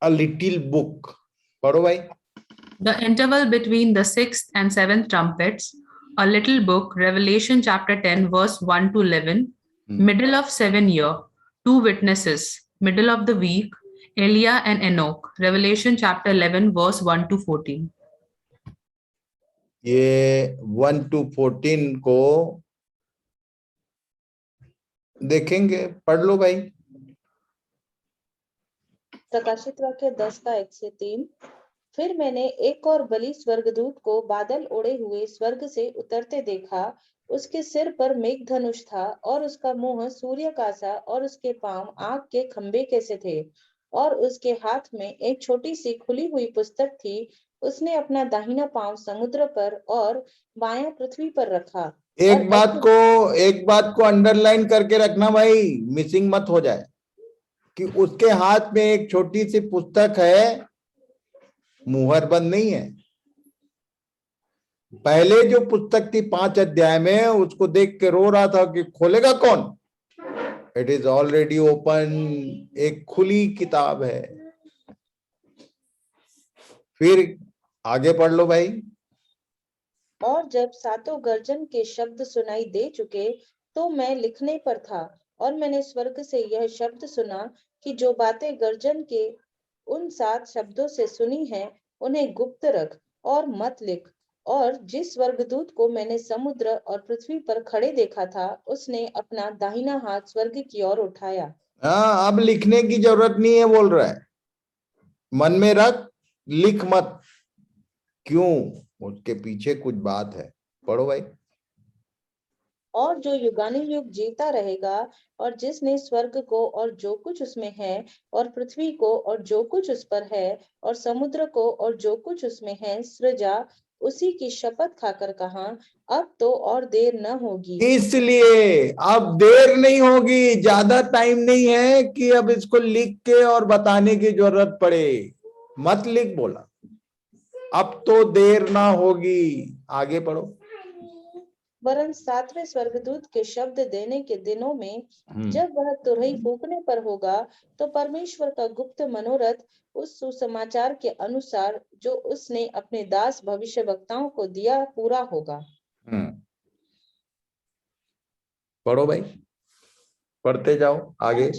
Speaker 1: अ लिटिल बुक पढ़ो भाई।
Speaker 6: The interval between the sixth and seventh trumpets, a little book, Revelation chapter 10, verse 1 to 11, middle of 7 year, 2 witnesses, middle of the week, Elijah and Enoch, Revelation chapter 11, verse 1 to 14.
Speaker 1: ये 1 to 14 को देखेंगे, पढ़ लो भाई।
Speaker 3: प्रकाशित वाक्य 10 का 1 से 3। फिर मैंने एक और बलि स्वर्गदूत को बादल उड़े हुए स्वर्ग से उतरते देखा। उसके सिर पर मेघधनुष था और उसका मुंह सूर्य का सा और उसके पांव आग के खंबे कैसे थे और उसके हाथ में एक छोटी सी खुली हुई पुस्तक थी। उसने अपना दाहिना पांव समुद्र पर और बायां पृथ्वी पर रखा।
Speaker 1: एक बात को अंडरलाइन करके रखना भाई, मिसिंग मत हो जाए, कि उसके हाथ में एक छोटी सी पुस्तक है, मुहर बंद नहीं है। पहले जो पुस्तक थी 5 अध्याय में, उसको देख के रो रहा था कि खोलेगा कौन। इट इज ऑलरेडी ओपन, एक खुली किताब है। फिर आगे पढ़ लो भाई।
Speaker 3: और जब सातों गर्जन के शब्द सुनाई दे चुके तो मैं लिखने पर था, और मैंने स्वर्ग से यह शब्द सुना कि जो बातें गर्जन के उन 7 शब्दों से सुनी है उन्हें गुप्त रख और मत लिख। और जिस स्वर्गदूत को मैंने समुद्र और पृथ्वी पर खड़े देखा था, उसने अपना दाहिना हाथ स्वर्ग की ओर उठाया।
Speaker 1: हाँ, अब लिखने की जरूरत नहीं है बोल रहा है, मन में रख, लिख मत। क्यों? उसके पीछे कुछ बात है, पढ़ो भाई।
Speaker 3: और जो युगानुयुग जीता रहेगा, और जिसने स्वर्ग को और जो कुछ उसमें है, और पृथ्वी को और जो कुछ उस पर है, और समुद्र को और जो कुछ उसमें है सृजा, उसी की शपथ खाकर कहा, अब तो और देर न होगी।
Speaker 1: इसलिए अब देर नहीं होगी, ज्यादा टाइम नहीं है कि अब इसको लिख के और बताने की जरूरत पड़े। मत लिख बोला, अब तो देर ना होगी। आगे पढ़ो।
Speaker 3: वरन 7वें स्वर्गदूत के शब्द देने के दिनों में, जब वह तुरही फूंकने पर होगा, तो परमेश्वर का गुप्त मनोरथ उस सुसमाचार के अनुसार जो उसने अपने दास भविष्यवक्ताओं को दिया पूरा होगा।
Speaker 1: पढ़ो भाई, पढ़ते जाओ आगे।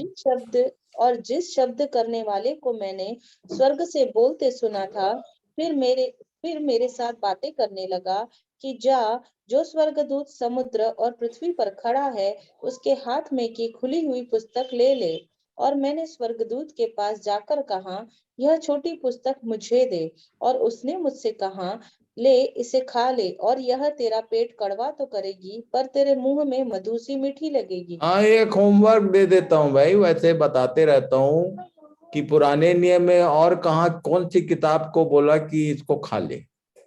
Speaker 3: जिस शब्द करने वाले को मैंने स्वर्ग से बोलते सुना था, फिर मेरे साथ बातें करने लगा कि जा, जो स्वर्गदूत समुद्र और पृथ्वी पर खड़ा है उसके हाथ में की खुली हुई पुस्तक ले ले। और मैंने स्वर्गदूत के पास जाकर कहा, यह छोटी पुस्तक मुझे दे। और उसने मुझसे कहा, ले, इसे खा ले, और यह तेरा पेट कड़वा तो करेगी, पर तेरे मुंह में मधु सी मीठी लगेगी।
Speaker 1: हाँ, एक होमवर्क दे देता हूँ भाई, वैसे बताते रहता हूँ कि पुराने नियम में और कहाँ कौन सी किताब को बोला कि इसको खा ले।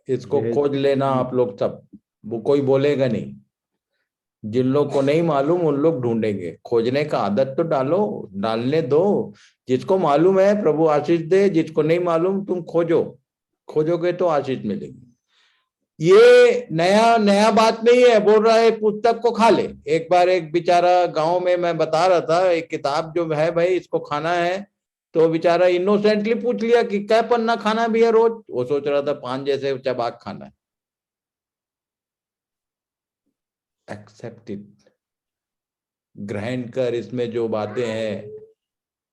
Speaker 1: इसको खोज लेना आप लोग सब, वो कोई बोलेगा नहीं। जिन लोग को नहीं मालूम उन लोग ढूंढेंगे, खोजने का आदत तो डालो, डालने दो। जिसको मालूम है प्रभु आशीष दे, जिसको नहीं मालूम तुम खोजो, खोजोगे तो आशीष मिलेगी। ये नया बात नहीं है, बोल रहा है पुस्तक को खा ले। एक बार एक बेचारा गांव में, मैं बता रहा था, एक किताब जो है भाई इसको खाना है, तो बेचारा इनोसेंटली पूछ लिया कि क्या पन्ना खाना भी है रोज। वो सोच रहा था 5 जैसे चबाक खाना है। एक्सेप्ट इट, ग्रहण कर। इसमें जो बातें हैं,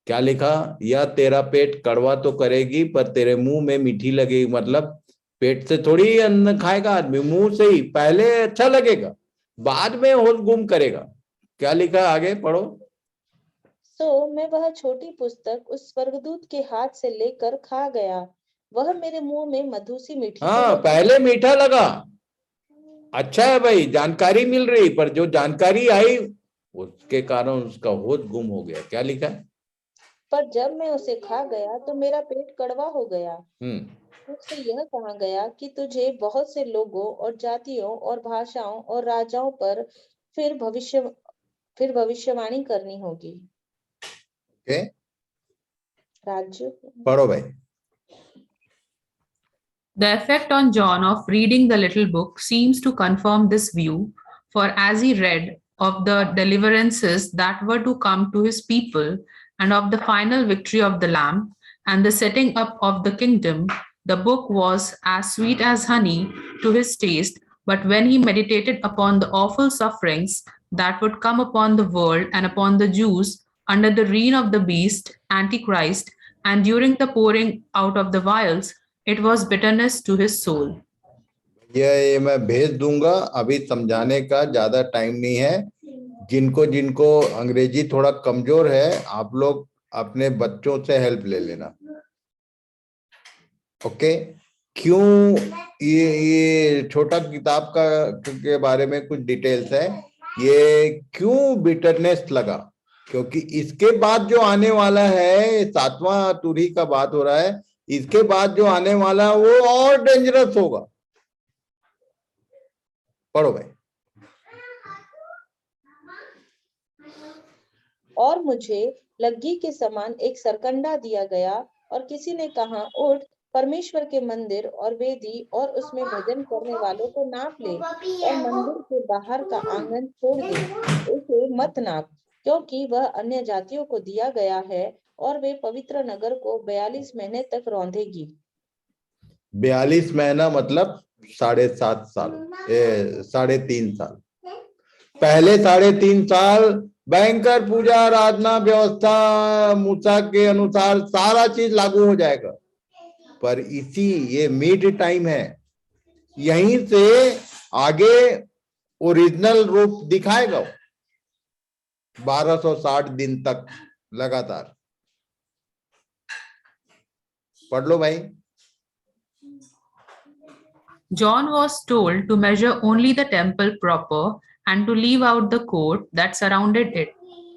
Speaker 1: क्या लिखा, या तेरा पेट कड़वा तो करेगी पर तेरे मुंह में मीठी लगेगी। मतलब पेट से थोड़ी अन्न खाएगा आदमी, मुंह से ही। पहले अच्छा लगेगा, बाद में होश गुम करेगा। क्या लिखा, आगे पढ़ो।
Speaker 3: सो मैं वह छोटी पुस्तक उस स्वर्गदूत के हाथ से लेकर खा गया। वह मेरे मुंह में मधु सी मीठी तो
Speaker 1: हाँ,
Speaker 3: लगी।
Speaker 1: पहले मीठा लगा, अच्छा है भाई, जानकारी मिल रही, पर जो जानकारी आई उसके कारण उसका होश गुम हो गया। क्या लिखा है,
Speaker 3: पर जब मैं उसे खा गया तो मेरा पेट कड़वा हो गया। मुझसे यह कहा गया कि तुझे बहुत से लोगों और जातियों और भाषाओं और राजाओं पर फिर भविष्यवाणी करनी होगी।
Speaker 1: ओके,
Speaker 3: राज्य
Speaker 1: पढ़ो भाई।
Speaker 6: The effect on John of reading the little book seems to confirm this view, for as he read of the deliverances that were to come to his people, and of the final victory of the Lamb, and the setting up of the kingdom, the book was as sweet as honey to his taste. But when he meditated upon the awful sufferings that would come upon the world and upon the Jews under the reign of the beast, Antichrist, and during the pouring out of the vials, it was bitterness to his soul.
Speaker 1: ये मैं भेज दूंगा, अभी समझाने का ज्यादा time नहीं है। जिनको जिनको अंग्रेजी थोड़ा कमजोर है, आप लोग अपने बच्चों से हेल्प ले लेना। ओके, क्यों ये छोटा किताब का के बारे में कुछ डिटेल्स है। ये क्यों बिटरनेस लगा, क्योंकि इसके बाद जो आने वाला है, 7वां तुरी का बात हो रहा है, इसके बाद जो आने वाला है वो और डेंजरस होगा। पढ़ो भाई।
Speaker 3: और मुझे लग्गी के समान एक सरकंडा दिया गया, और किसी ने कहा, उठ, परमेश्वर के मंदिर और वेदी और उसमें भजन करने वालों को नाप ले, और मंदिर के बाहर का आंगन छोड़ दे, उसे मत नाप, क्योंकि वह अन्य जातियों को दिया गया है, और वे पवित्र नगर को 42 महीने तक रौंदेगी।
Speaker 1: 42 महीना मतलब 7.5 साल, 3.5 साल। पहले 3.5 साल भयंकर पूजा आराधना व्यवस्था मूसा के अनुसार सारा चीज लागू हो जाएगा, पर ये मिड टाइम है, यहीं से आगे ओरिजिनल रूप दिखाएगा 1260 दिन तक लगातार। पढ़ लो भाई।
Speaker 6: John was told to measure only the temple proper and to leave out the court that surrounded it.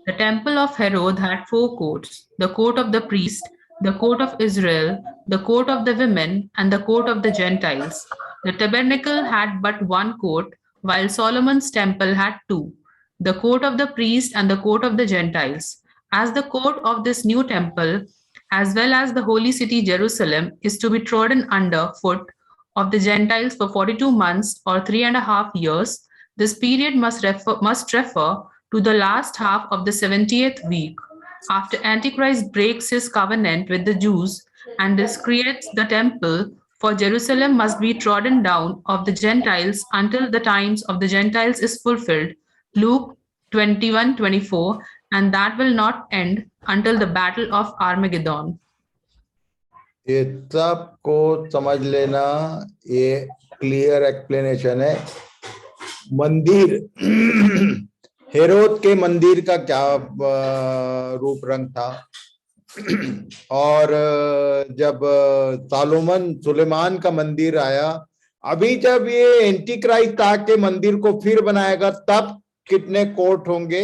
Speaker 6: The temple of Herod had 4 courts: the court of the priest, the court of Israel, the court of the women, and the court of the Gentiles. The tabernacle had but 1 court, while Solomon's temple had 2: the court of the priest and the court of the Gentiles. As the court of this new temple, as well as the holy city Jerusalem, is to be trodden under foot of the Gentiles for 42 months or 3.5 years, this period must refer to the last half of the 70th week, after Antichrist breaks his covenant with the Jews and discreates the temple, for Jerusalem must be trodden down of the Gentiles until the times of the Gentiles is fulfilled. Luke 21:24, and that will not end until the battle of Armageddon.
Speaker 1: ये सब को समझ लेना, ये clear explanation है। मंदिर हेरोद के मंदिर का क्या रूप रंग था, और जब सुलेमान का मंदिर आया, अभी जब ये एंटी क्राइस्ट आके मंदिर को फिर बनाएगा तब कितने कोर्ट होंगे,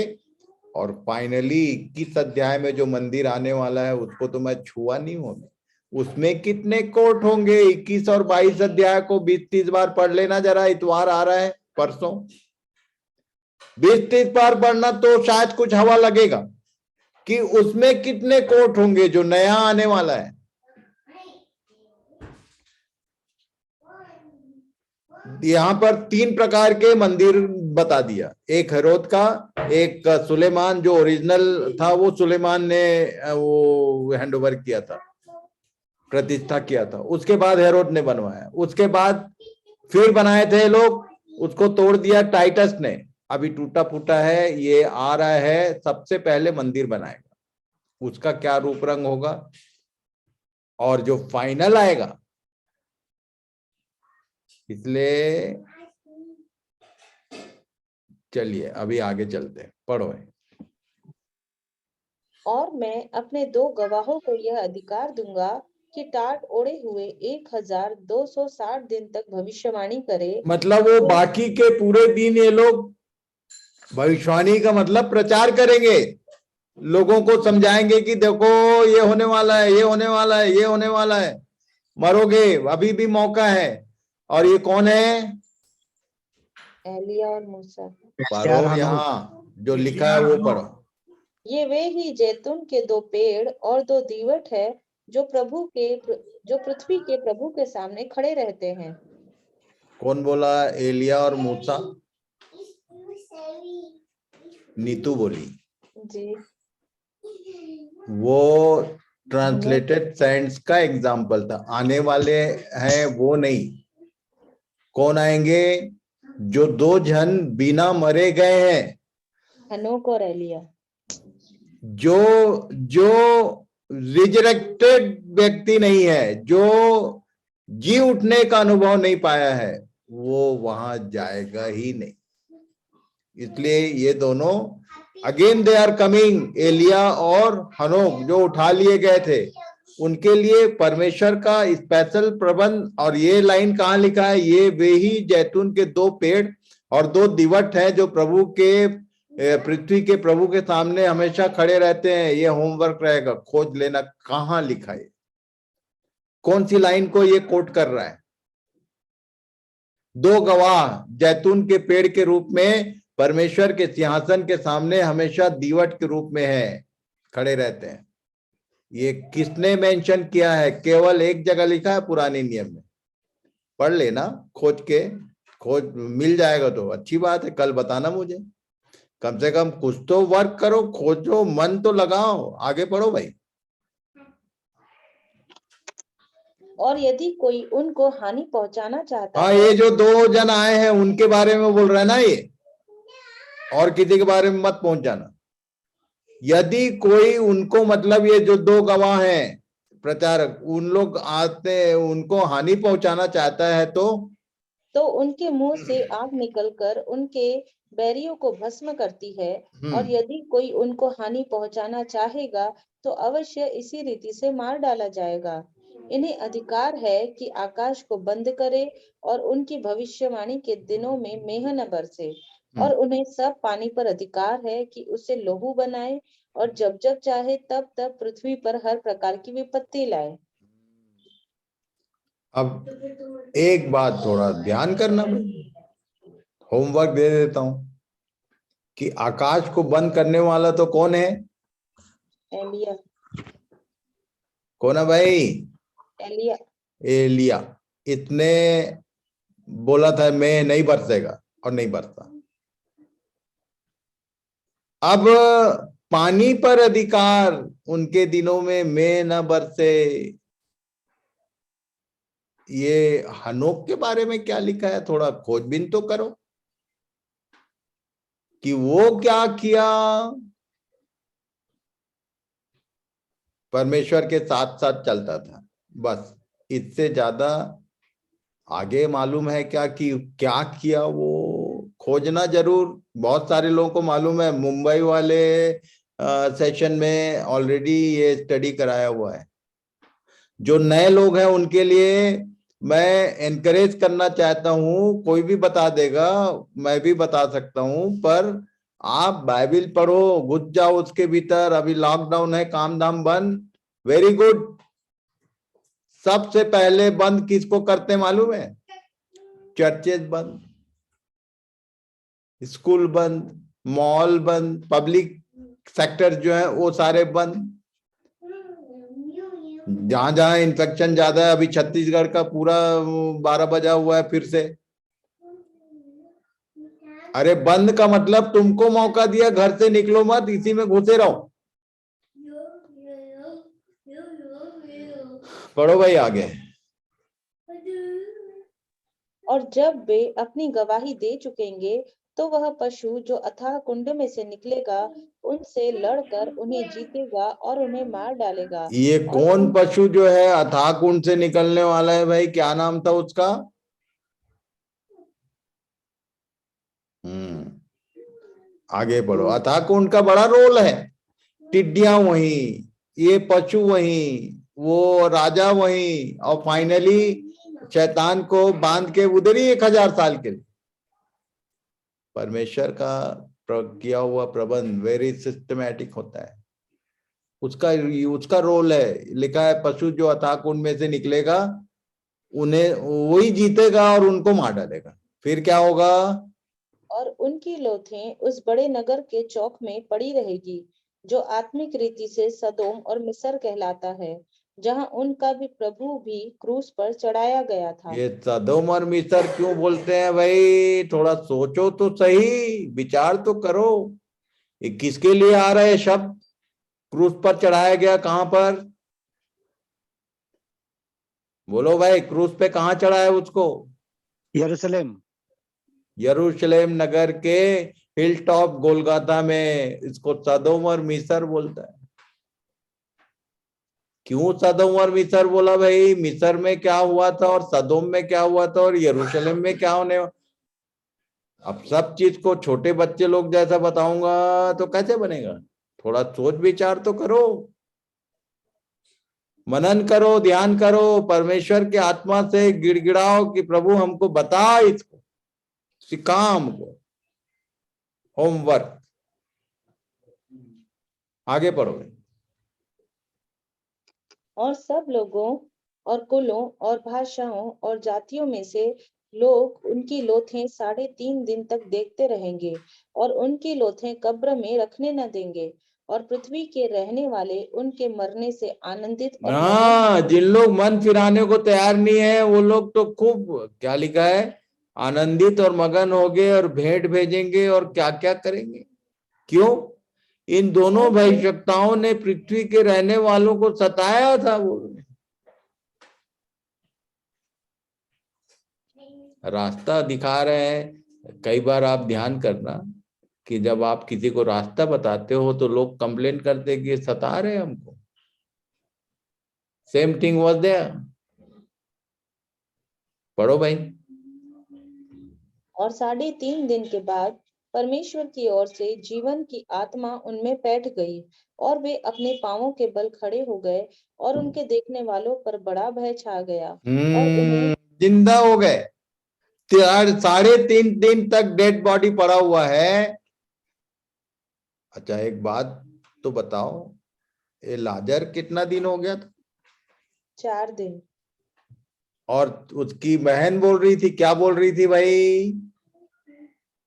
Speaker 1: और फाइनली 21 अध्याय में जो मंदिर आने वाला है उसको तो मैं छुआ नहीं हूं, उसमें कितने कोर्ट होंगे। 21 और 22 अध्याय को 20-30 बार पढ़ लेना जरा, इतवार आ रहा है परसों, 20-30 बार पढ़ना तो शायद कुछ हवा लगेगा कि उसमें कितने कोर्ट होंगे जो नया आने वाला है। यहाँ पर 3 प्रकार के मंदिर बता दिया, एक हेरोद का, एक सुलेमान जो ओरिजिनल था वो सुलेमान ने वो हैंडओवर किया था, प्रतिष्ठा किया था, उसके बाद हेरोद ने बनवाया, उसके बाद फिर बनाए थे लोग, उसको तोड़ दिया टाइटस ने, अभी टूटा फूटा है, ये आ रहा है, सबसे पहले मंदिर बनाएगा, उसका क्या रूप रंग होगा, और जो फाइनल आएगा। इसलिए चलिए अभी आगे चलते हैं, पढ़ो।
Speaker 3: और मैं अपने 2 गवाहों को यह अधिकार दूंगा कि टाट ओढ़े हुए 1260 दिन तक भविष्यवाणी करे।
Speaker 1: मतलब वो बाकी के पूरे दिन ये लोग भविष्यवाणी का मतलब प्रचार करेंगे, लोगों को समझाएंगे कि देखो ये होने वाला है, ये होने वाला है, ये होने वाला है, मरोगे, अभी भी मौका है। और ये कौन है?
Speaker 3: एलिया और मूसा।
Speaker 1: पढ़ो, यहाँ जो लिखा है वो पढ़ो।
Speaker 3: ये वे ही जैतून के 2 पेड़ और 2 दीवट है जो पृथ्वी के प्रभु के सामने खड़े रहते हैं।
Speaker 1: कौन बोला? एलिया और मूसा? नीतू बोली
Speaker 3: जी।
Speaker 1: वो ट्रांसलेटेड सेंट्स का एग्जाम्पल था, आने वाले हैं वो नहीं। कौन आएंगे? जो 2 जन बिना मरे गए हैं,
Speaker 3: हनोक और एलिया।
Speaker 1: जो रिजरेक्टेड व्यक्ति नहीं है, जो जी उठने का अनुभव नहीं पाया है, वो वहां जाएगा ही नहीं। इसलिए ये दोनों अगेन दे आर कमिंग, एलिया और हनोक जो उठा लिए गए थे, उनके लिए परमेश्वर का स्पेशल प्रबंध। और ये लाइन कहाँ लिखा है? ये वे ही जैतून के 2 पेड़ और 2 दिवट है जो प्रभु के पृथ्वी के प्रभु के सामने हमेशा खड़े रहते हैं। ये होमवर्क रहेगा, खोज लेना कहाँ लिखा है, कौन सी लाइन को ये कोट कर रहा है। 2 गवाह जैतून के पेड़ के रूप में परमेश्वर के सिंहासन के सामने हमेशा दीवट के रूप में है, खड़े रहते हैं। ये किसने मेंशन किया है? केवल एक जगह लिखा है पुराने नियम में, पढ़ लेना, खोज मिल जाएगा तो अच्छी बात है, कल बताना मुझे। कम से कम कुछ तो वर्क करो, खोजो, मन तो लगाओ, आगे पढ़ो भाई।
Speaker 3: और यदि कोई उनको हानि पहुंचाना चाहता
Speaker 1: हाँ,
Speaker 3: है।
Speaker 1: ये जो 2 जन आए हैं उनके बारे में बोल रहा है ना ये, और किसी के बारे में मत पहुंच जाना। यदि कोई उनको, मतलब ये जो 2 गवाह हैं प्रचारक, उन लोग आते हैं, उनको हानि पहुंचाना चाहता है तो
Speaker 3: उनके मुंह से आग निकलकर उनके बैरियों को भस्म करती है। और यदि कोई उनको हानि पहुंचाना चाहेगा तो अवश्य इसी रीति से मार डाला जाएगा। इन्हें अधिकार है कि आकाश को बंद करे और उनकी भविष्यवाणी के दिनों में मेह न बरसे। और उन्हें सब पानी पर अधिकार है कि उसे लहू बनाए और जब जब चाहे तब तब पृथ्वी पर हर प्रकार की विपत्ति लाए।
Speaker 1: अब एक बात थोड़ा ध्यान करना, होमवर्क दे देता हूं कि आकाश को बंद करने वाला तो कौन है?
Speaker 3: एलिया।
Speaker 1: कौन है भाई?
Speaker 3: एलिया।
Speaker 1: एलिया। इतने बोला था मैं नहीं बरसेगा, और नहीं बरसा। अब पानी पर अधिकार उनके दिनों में मैं न बरसे। ये हनोक के बारे में क्या लिखा है? थोड़ा खोजबीन तो करो कि वो क्या किया। परमेश्वर के साथ साथ चलता था, बस। इससे ज्यादा आगे मालूम है क्या कि क्या किया? वो खोजना जरूर बहुत सारे लोगों को मालूम है। मुंबई वाले सेशन में ऑलरेडी ये स्टडी कराया हुआ है। जो नए लोग हैं उनके लिए मैं एनकरेज करना चाहता हूं, कोई भी बता देगा, मैं भी बता सकता हूं, पर आप बाइबल पढ़ो, घुस जाओ उसके भीतर। अभी लॉकडाउन है, काम धाम बंद, वेरी गुड। सबसे पहले बंद किसको करते मालूम है? चर्चेस बंद, स्कूल बंद, मॉल बंद, पब्लिक सेक्टर जो है वो सारे बंद। जहां जहां इन्फेक्शन ज्यादा है, अभी छत्तीसगढ़ का पूरा 12 बजा हुआ है फिर से। अरे बंद का मतलब तुमको मौका दिया, घर से निकलो मत, इसी में घुसे रहो। पढ़ो भाई आगे।
Speaker 3: और जब वे अपनी गवाही दे चुकेंगे तो वह पशु जो अथाह कुंड में से निकलेगा उनसे लड़कर उन्हें जीतेगा और उन्हें मार डालेगा।
Speaker 1: ये
Speaker 3: और
Speaker 1: कौन पशु जो है अथाह कुंड से निकलने वाला है भाई? क्या नाम था उसका? आगे बढ़ो। अथाह कुंड का बड़ा रोल है। टिड्डियां वहीं, ये पशु वहीं, वो राजा वहीं, और फाइनली शैतान को बांध के उधर ही 1000 साल के लिए। परमेश्वर का किया हुआ प्रबंध वेरी सिस्टमैटिक होता है। उसका रोल है। लिखा है पशु जो अथाह कुंड में से निकलेगा उन्हें वही जीतेगा और उनको मार डालेगा। फिर क्या होगा?
Speaker 3: और उनकी लोथें उस बड़े नगर के चौक में पड़ी रहेगी जो आत्मिक रीति से सदोम और मिस्र कहलाता है, जहां उनका भी प्रभु भी क्रूस पर चढ़ाया गया था।
Speaker 1: ये सदोम और मिस्र क्यों बोलते हैं भाई? थोड़ा सोचो तो सही, विचार तो करो। ये किसके लिए आ रहे शब्द? क्रूस पर चढ़ाया गया कहां पर? बोलो भाई, क्रूस पे कहां चढ़ाया उसको?
Speaker 4: यरूशलेम।
Speaker 1: यरूशलेम नगर के हिल टॉप गोलगाता में। इसको सदोम और मिस्र बोलता है। क्यों सदोम और मिस्र बोला भाई? मिस्र में क्या हुआ था और सदोम में क्या हुआ था और यरूशलेम में क्या होने? अब सब चीज को छोटे बच्चे लोग जैसा बताऊंगा तो कैसे बनेगा? थोड़ा सोच विचार तो करो, मनन करो, ध्यान करो, परमेश्वर की आत्मा से गिड़गिड़ाओ कि प्रभु हमको बता, इसको सिखा, हमको होमवर्क। आगे पढ़ो।
Speaker 3: और सब लोगों और कुलों और भाषाओं और जातियों में से लोग उनकी लोथें 3.5 दिन तक देखते रहेंगे और उनकी लोथें कब्र में रखने न देंगे, और पृथ्वी के रहने वाले उनके मरने से आनंदित और
Speaker 1: हाँ, जिन लोग मन फिराने को तैयार नहीं है वो लोग तो खूब, क्या लिखा है, आनंदित और मगन होंगे और भेंट भेजेंगे और क्या क्या करेंगे। क्यों? इन दोनों भविष्यवक्ताओं ने पृथ्वी के रहने वालों को सताया था। वो रास्ता दिखा रहे हैं। कई बार आप ध्यान करना कि जब आप किसी को रास्ता बताते हो तो लोग कंप्लेन करते कि ये सता रहे हमको। Same thing was there. पढ़ो भाई।
Speaker 3: और 3.5 दिन के बाद परमेश्वर की ओर से जीवन की आत्मा उनमें बैठ गई और वे अपने पांवों के बल खड़े हो गए और उनके देखने वालों पर बड़ा भय छा गया और उन्हें
Speaker 1: जिंदा हो गए। 3.5 दिन तक डेड बॉडी पड़ा हुआ है। अच्छा, एक बात तो बताओ, ये लाजर कितना दिन हो गया था?
Speaker 3: 4 दिन।
Speaker 1: और उसकी बहन बोल रही थी, क्या बोल रही थी भाई?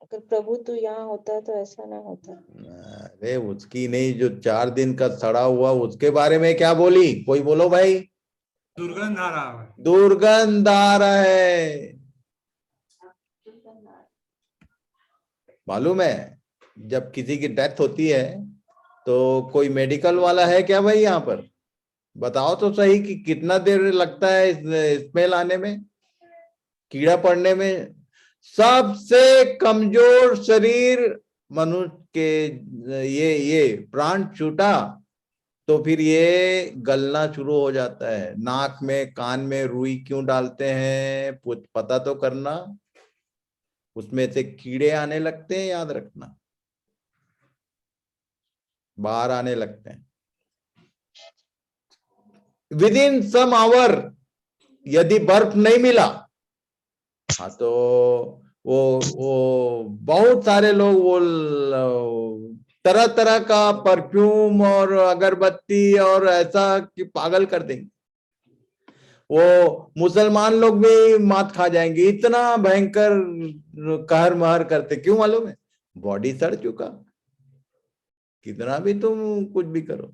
Speaker 3: अगर प्रभु तू यहाँ होता तो ऐसा ना होता।
Speaker 1: अरे उसकी नहीं, जो 4 दिन का सड़ा हुआ उसके बारे में क्या बोली? कोई बोलो भाई।
Speaker 8: दुर्गंध आ रहा है।
Speaker 1: दुर्गंध आ रहा है। मालूम है, जब किसी की डेथ होती है तो कोई मेडिकल वाला है क्या भाई यहाँ पर? बताओ तो सही कि कितना देर लगता है स्मेल आने में, कीड़ा पड़ने में। सबसे कमजोर शरीर मनुष्य के ये प्राण छूटा तो फिर ये गलना शुरू हो जाता है। नाक में कान में रुई क्यों डालते हैं? पता तो करना। उसमें से कीड़े आने लगते हैं, याद रखना, बाहर आने लगते हैं। विद इन सम आवर यदि बर्फ नहीं मिला, हाँ तो वो बहुत सारे लोग वो तरह तरह का परफ्यूम और अगरबत्ती और ऐसा कि पागल कर देंगे। वो मुसलमान लोग भी मात खा जाएंगे, इतना भयंकर कहर महर करते। क्यों मालूम है? बॉडी सड़ चुका। कितना भी तुम कुछ भी करो,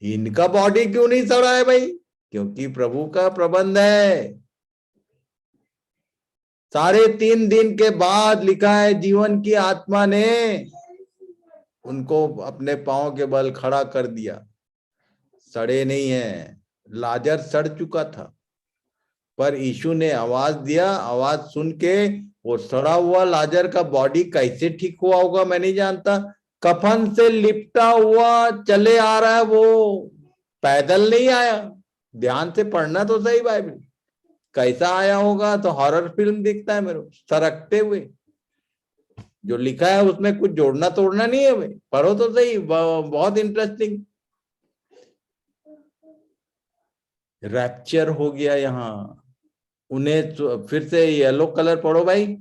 Speaker 1: इनका बॉडी क्यों नहीं सड़ा है भाई? क्योंकि प्रभु का प्रबंध है। 3.5 दिन के बाद लिखा है जीवन की आत्मा ने उनको अपने पांव के बल खड़ा कर दिया। सड़े नहीं है। लाजर सड़ चुका था, पर यीशु ने आवाज दिया, आवाज सुन के वो सड़ा हुआ लाजर का बॉडी कैसे ठीक हुआ होगा मैं नहीं जानता। कफन से लिपटा हुआ चले आ रहा है, वो पैदल नहीं आया। ध्यान से पढ़ना तो सही बाइबल, कैसा आया होगा तो हॉरर फिल्म दिखता है मेरे को, सरकते हुए। जो लिखा है उसमें कुछ जोड़ना तोड़ना नहीं है भाई, पढ़ो तो सही, बहुत इंटरेस्टिंग। रैप्चर हो गया यहाँ। उन्हें फिर से येलो कलर पढ़ो भाई।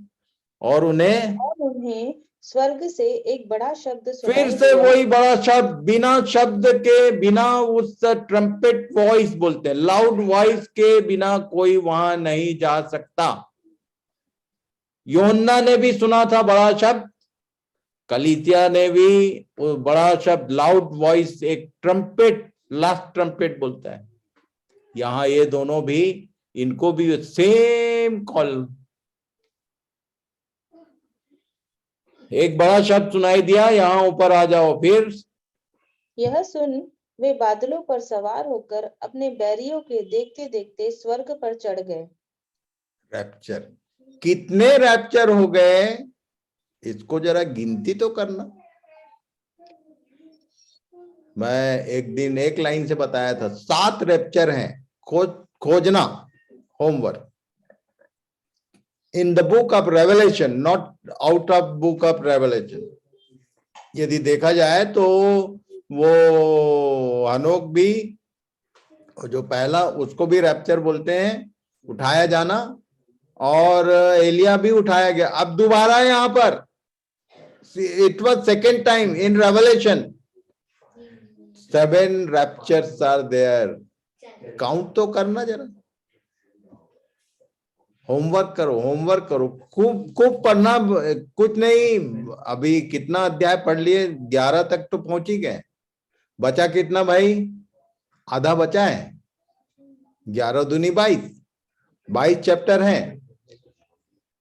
Speaker 1: और उन्हें
Speaker 3: स्वर्ग से एक बड़ा शब्द
Speaker 1: फिर से वही बड़ा शब्द, बिना शब्द के, बिना उस ट्रम्पेट वॉइस बोलते हैं, लाउड वॉइस के बिना कोई वहां नहीं जा सकता। यूहन्ना ने भी सुना था बड़ा शब्द, कलीसिया ने भी बड़ा शब्द, लाउड वॉइस, एक ट्रम्पेट, लास्ट ट्रम्पेट बोलता है। यहाँ ये दोनों भी, इनको भी सेम कॉल, एक बड़ा शब्द सुनाई दिया, यहाँ ऊपर आ जाओ। फिर
Speaker 3: यह सुन वे बादलों पर सवार होकर अपने बैरियों के देखते देखते स्वर्ग पर चढ़ गए।
Speaker 1: रैप्चर, कितने रैप्चर हो गए इसको जरा गिनती तो करना। मैं एक दिन एक लाइन से बताया था, 7 रैप्चर हैं, खोजना, homework in the book of revelation, not out of book of revelation. यदि देखा जाए तो वो हनोक भी, जो पहला, उसको भी रैप्चर बोलते हैं, उठाया जाना, और एलिया भी उठाया गया। अब दोबारा यहाँ पर it was second time in Revelation, 7 raptures are there. Count तो करना जरा, होमवर्क करो, होमवर्क करो, खूब खूब पढ़ना। कुछ नहीं, अभी कितना अध्याय पढ़ लिए, 11 तक तो पहुंच ही गए। बचा कितना भाई? आधा बचा है। 11 दूनी 22 चैप्टर हैं।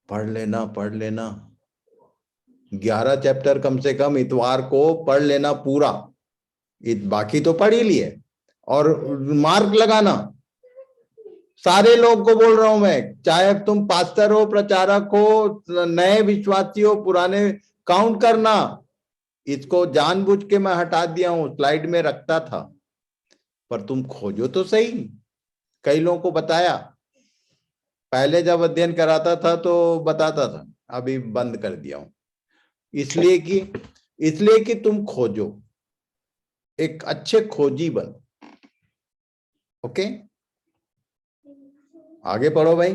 Speaker 1: पढ़ लेना, पढ़ लेना, 11 चैप्टर कम से कम इतवार को पढ़ लेना पूरा। बाकी तो पढ़ ही लिए, और मार्क लगाना। सारे लोग को बोल रहा हूं मैं, चाहे तुम पास्टर हो, प्रचारक हो, नए विश्वासी हो, पुराने, काउंट करना। इसको जानबूझ के मैं हटा दिया हूं, स्लाइड में रखता था, पर तुम खोजो तो सही। कई लोगों को बताया, पहले जब अध्ययन कराता था तो बताता था, अभी बंद कर दिया हूं, इसलिए कि तुम खोजो, एक अच्छे खोजी बनो। ओके, आगे पढ़ो भाई।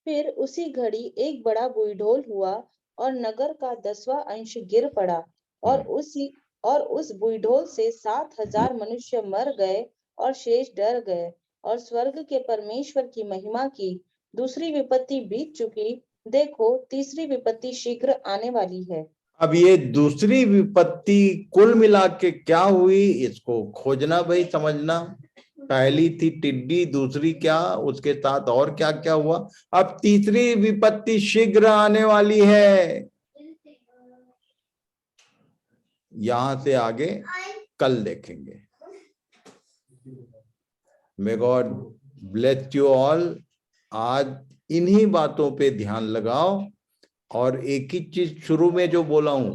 Speaker 3: फिर उसी घड़ी एक बड़ा बुईढोल हुआ और नगर का 10वां अंश गिर पड़ा, और उस बुईढोल से 7,000 मनुष्य मर गए और शेष डर गए, और स्वर्ग के परमेश्वर की महिमा की। दूसरी विपत्ति बीत चुकी, देखो तीसरी विपत्ति शीघ्र आने वाली है।
Speaker 1: अब ये दूसरी विपत्ति कुल मिला के क्या हुई, इसको खोजना भाई, समझना। पहली थी टिड्डी, दूसरी क्या, उसके साथ और क्या क्या हुआ। अब तीसरी विपत्ति शीघ्र आने वाली है। यहां से आगे कल देखेंगे। May God bless you all. आज इन्हीं बातों पे ध्यान लगाओ। और एक ही चीज शुरू में जो बोला हूं,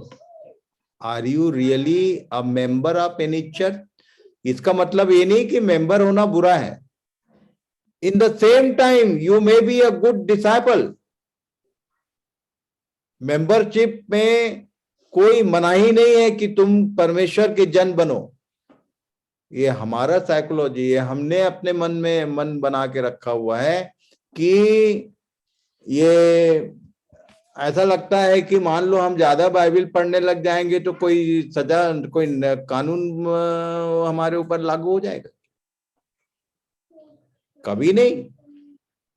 Speaker 1: are you really a member of any church? इसका मतलब ये नहीं कि मेंबर होना बुरा है। In the same time you may be a good disciple. Membership में कोई मनाही नहीं है कि तुम परमेश्वर के जन बनो। ये हमारा साइकोलॉजी है, हमने अपने मन बना के रखा हुआ है कि ये ऐसा लगता है कि मान लो हम ज्यादा बाइबल पढ़ने लग जाएंगे तो कोई सजा, कोई कानून हमारे ऊपर लागू हो जाएगा। कभी नहीं।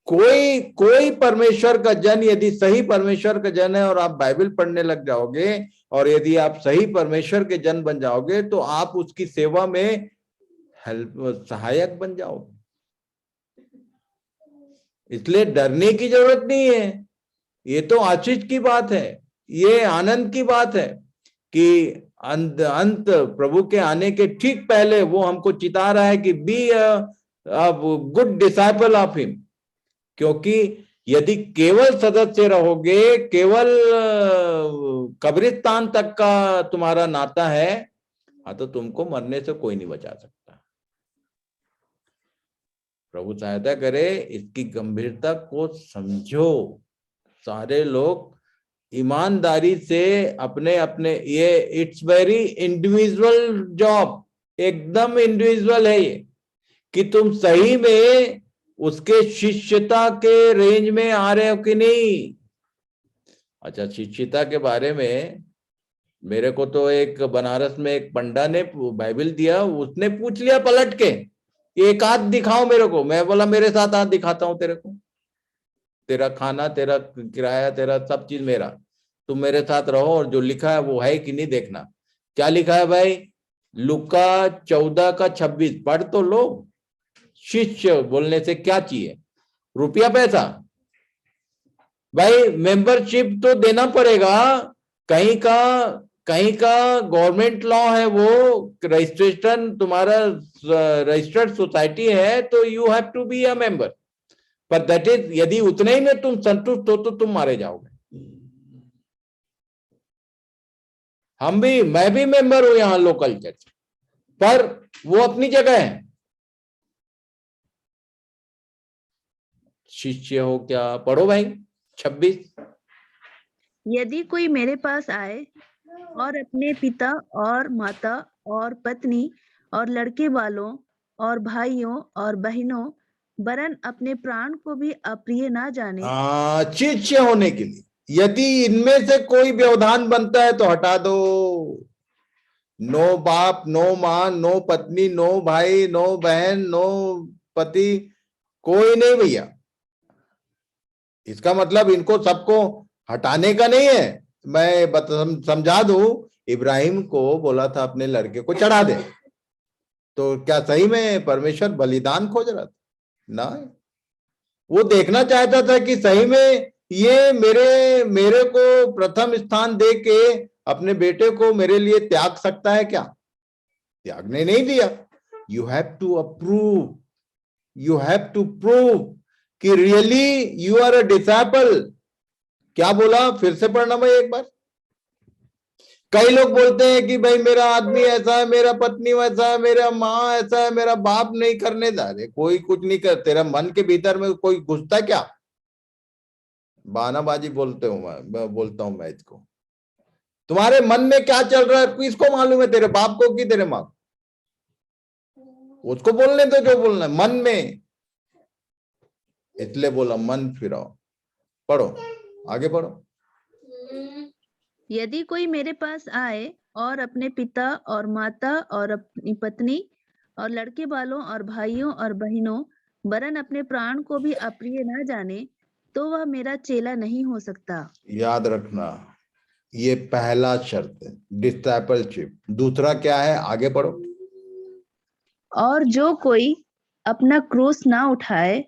Speaker 1: कोई परमेश्वर का जन यदि सही परमेश्वर का जन है और आप बाइबल पढ़ने लग जाओगे, और यदि आप सही परमेश्वर के जन बन जाओगे, तो आप उसकी सेवा में सहायक बन जाओगे। इसलिए डरने की जरूरत नहीं है। ये तो आशीष की बात है, ये आनंद की बात है कि अंत प्रभु के आने के ठीक पहले वो हमको चिता रहा है कि be good disciple of him. क्योंकि यदि केवल सदस्य रहोगे, केवल कब्रिस्तान तक का तुम्हारा नाता है, हाँ, तो तुमको मरने से कोई नहीं बचा सकता। प्रभु सहायता करे, इसकी गंभीरता को समझो। सारे लोग ईमानदारी से अपने अपने, ये इट्स वेरी इंडिविजुअल जॉब, एकदम इंडिविजुअल है ये, कि तुम सही में उसके शिष्यता के रेंज में आ रहे हो कि नहीं। अच्छा, शिष्यता के बारे में मेरे को तो एक बनारस में एक पंडा ने बाइबल दिया, उसने पूछ लिया पलट के, एक हाथ दिखाओ मेरे को। मैं बोला मेरे साथ हाथ दिखाता हूं तेरे को, तेरा खाना, तेरा किराया, तेरा सब चीज मेरा, तुम मेरे साथ रहो, और जो लिखा है वो है कि नहीं देखना। क्या लिखा है भाई? लुका 14:26 पढ़ तो लो। शिष्य बोलने से क्या चाहिए? रुपया पैसा? भाई मेंबरशिप तो देना पड़ेगा। कहीं का गवर्नमेंट लॉ है, वो रजिस्ट्रेशन, तुम्हारा रजिस्टर्ड सोसाइटी है, तो you have to be a member. पर दैट इज, यदि उतने ही में तुम संतुष्ट हो तो तुम मारे जाओगे। मैं भी मेंबर हूं यहां लोकल चर्च, पर वो अपनी जगह है। शिष्य हो क्या? पढ़ो भाई 26।
Speaker 7: यदि कोई मेरे पास आए और अपने पिता और माता और पत्नी और लड़के वालों और भाइयों और बहनों वरन अपने प्राण को भी अप्रिय ना जाने,
Speaker 1: शिष्य होने के लिए यदि इनमें से कोई व्यवधान बनता है तो हटा दो। नो बाप, नो माँ, नो पत्नी, नो भाई, नो बहन, नो पति, कोई नहीं भैया। इसका मतलब इनको सबको हटाने का नहीं है। मैं समझा दूं, इब्राहिम को बोला था अपने लड़के को चढ़ा दे, तो क्या सही में परमेश्वर बलिदान खोज रहा था? ना, वो देखना चाहता था कि सही में ये मेरे को प्रथम स्थान दे के अपने बेटे को मेरे लिए त्याग सकता है क्या? त्यागने नहीं दिया। You have to approve, you have to prove कि really you are a disciple. क्या बोला? फिर से पढ़ना भाई एक बार। कई लोग बोलते हैं कि भाई मेरा आदमी ऐसा है, मेरा पत्नी वैसा है, मेरा माँ ऐसा है, मेरा बाप नहीं करने दा रहे। कोई कुछ नहीं कर, तेरा मन के भीतर में कोई घुसता क्या? बहानाबाजी बोलता हूं मैं इसको। तुम्हारे मन में क्या चल रहा है किसको मालूम है? तेरे बाप को कि तेरे माँ को? उसको बोलने दो जो बोलना है मन में। इसलिए बोला मन फिराओ। पढ़ो, आगे पढ़ो।
Speaker 7: यदि कोई मेरे पास आए और अपने पिता और माता और अपनी पत्नी और लड़के वालों और भाइयों और बहनों वरन अपने प्राण को भी अप्रिय ना जाने, तो वह मेरा चेला नहीं हो सकता।
Speaker 1: याद रखना, ये पहला शर्त है, डिसाइपलशिप। दूसरा क्या है? आगे पढ़ो।
Speaker 7: और जो कोई अपना क्रूस ना उठाए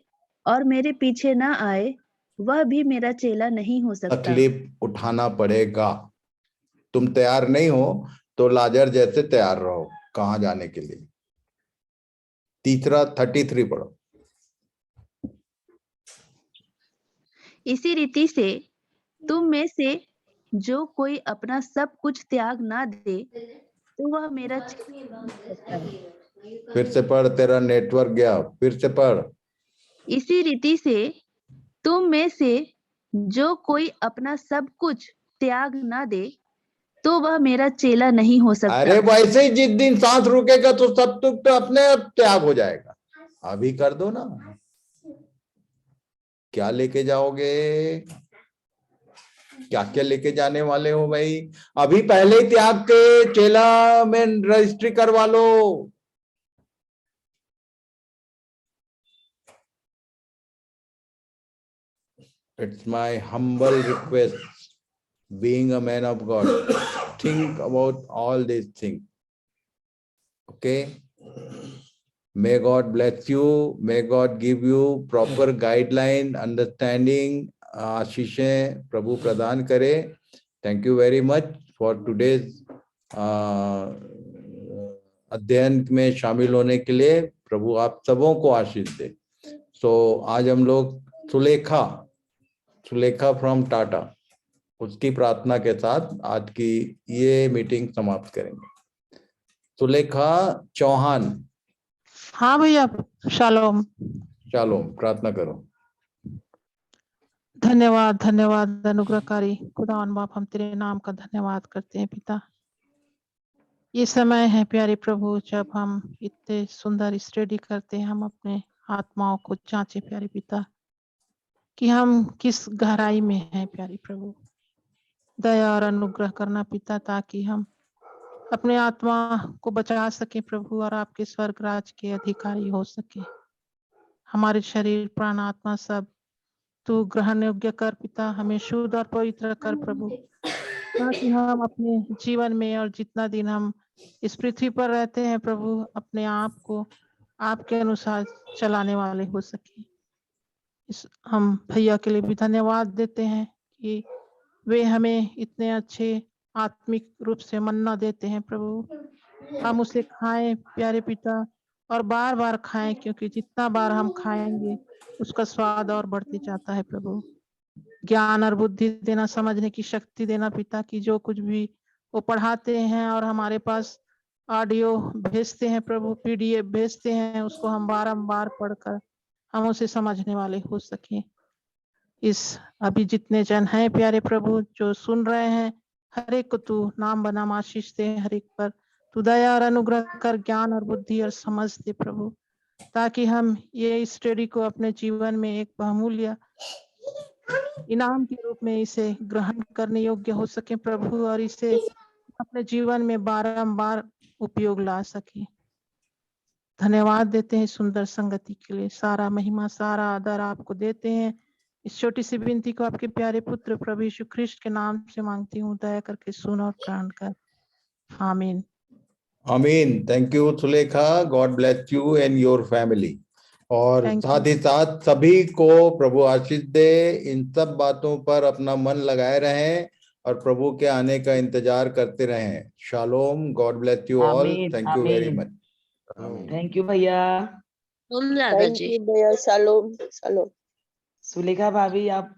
Speaker 7: और मेरे पीछे ना आए, वह भी मेरा चेला नहीं हो सकता।
Speaker 1: तकलीफ उठाना पड़ेगा। तुम तैयार नहीं हो तो लाजर जैसे तैयार रहो कहां जाने के लिए। तीसरा 33 पढ़ो।
Speaker 7: इसी रीति से तुम में से जो कोई अपना सब कुछ त्याग ना दे, तो वह मेरा चेला नहीं हो सकता।
Speaker 1: फिर से पढ़, तेरा नेटवर्क गया, फिर से पढ़।
Speaker 7: इसी रीति से तुम में से जो कोई अपना सब कुछ त्याग ना दे, तो वह मेरा चेला नहीं हो सकता।
Speaker 1: अरे वैसे ही जिस दिन सांस रुकेगा तो सब तो अपने आप त्याग हो जाएगा। अभी कर दो ना। क्या लेके जाओगे? क्या क्या लेके जाने वाले हो भाई? अभी पहले ही त्याग के चेला में रजिस्ट्री करवा लो। It's my humble request, being a man of God, think about all these things. Okay? May God bless you. May God give you proper guideline, understanding. आशीषें प्रभु प्रदान करे। Thank you very much for today's अध्ययन में शामिल होने के लिए। प्रभु आप सबों को आशीष दे। सो आज हम लोग सुलेखा फ्रॉम टाटा, उसकी प्रार्थना के साथ आज की ये मीटिंग समाप्त करेंगे। सुलेखा चौहान,
Speaker 9: हाँ भैया, शालोम।
Speaker 1: शालोम, प्रार्थना करो।
Speaker 9: धन्यवाद धन्यवाद अनुग्रहकारी खुदावन बाप, हम तेरे नाम का धन्यवाद करते हैं पिता। ये समय है प्यारे प्रभु जब हम इतने सुंदर स्टडी करते हैं, हम अपने आत्माओं को जांचे प्यारे पिता कि हम किस गहराई में हैं प्यारे प्रभु। दया और अनुग्रह करना पिता, ताकि हम अपने आत्मा को बचा सके प्रभु और आपके स्वर्ग राज के अधिकारी हो सके। हमारे शरीर प्राण आत्मा सब तू ग्रहण योग्य कर पिता, हमें शुद्ध और पवित्र कर प्रभु, ताकि हम अपने जीवन में और जितना दिन हम इस पृथ्वी पर रहते हैं प्रभु, अपने आप को आपके अनुसार चलाने वाले हो सके। हम भैया के लिए भी धन्यवाद देते हैं कि वे हमें इतने अच्छे आत्मिक रूप से मन्ना देते हैं प्रभु। हम उसे खाएं प्यारे पिता और बार बार खाएं, क्योंकि जितना बार हम खाएंगे उसका स्वाद और बढ़ते जाता है प्रभु। ज्ञान और बुद्धि देना, समझने की शक्ति देना पिता, कि जो कुछ भी वो पढ़ाते हैं और हमारे पास ऑडियो भेजते हैं प्रभु, पीडीएफ भेजते हैं, उसको हम बारंबार पढ़कर हम उसे समझने वाले हो सके। इस अभी जितने जन हैं प्यारे प्रभु जो सुन रहे हैं, हर एक को तू नाम बनाम आशीष दे, हर एक पर तू दया और अनुग्रह कर, ज्ञान और बुद्धि और समझ दे प्रभु, ताकि हम ये स्टडी को अपने जीवन में एक बहुमूल्य इनाम के रूप में इसे ग्रहण करने योग्य हो सके प्रभु, और इसे अपने जीवन में बारंबार उपयोग ला सके। धन्यवाद देते हैं सुंदर संगति के लिए। सारा महिमा सारा आदर आपको देते हैं। इस छोटी सी विनती को आपके प्यारे पुत्र प्रभु यीशु ख्रिस्ट के नाम से मांगती हूँ, दया करके सुन और ग्रहण कर। आमीन।
Speaker 1: आमीन। Thank you Sulekha, God bless you and your family. और
Speaker 9: Thank
Speaker 1: साथ ही साथ सभी को प्रभु आशीष दे। इन सब बातों पर अपना मन लगाए रहें और प्रभु के आने का इंतजार करते रहें। Shalom, God bless you all.
Speaker 10: आमीन,
Speaker 1: थैंक यू वेरी
Speaker 10: आमीन।
Speaker 1: मच।
Speaker 10: थैंक यू भैया।
Speaker 3: थैंक यू भैया। Shalom shalom.
Speaker 10: सुलेखा भाभी, आप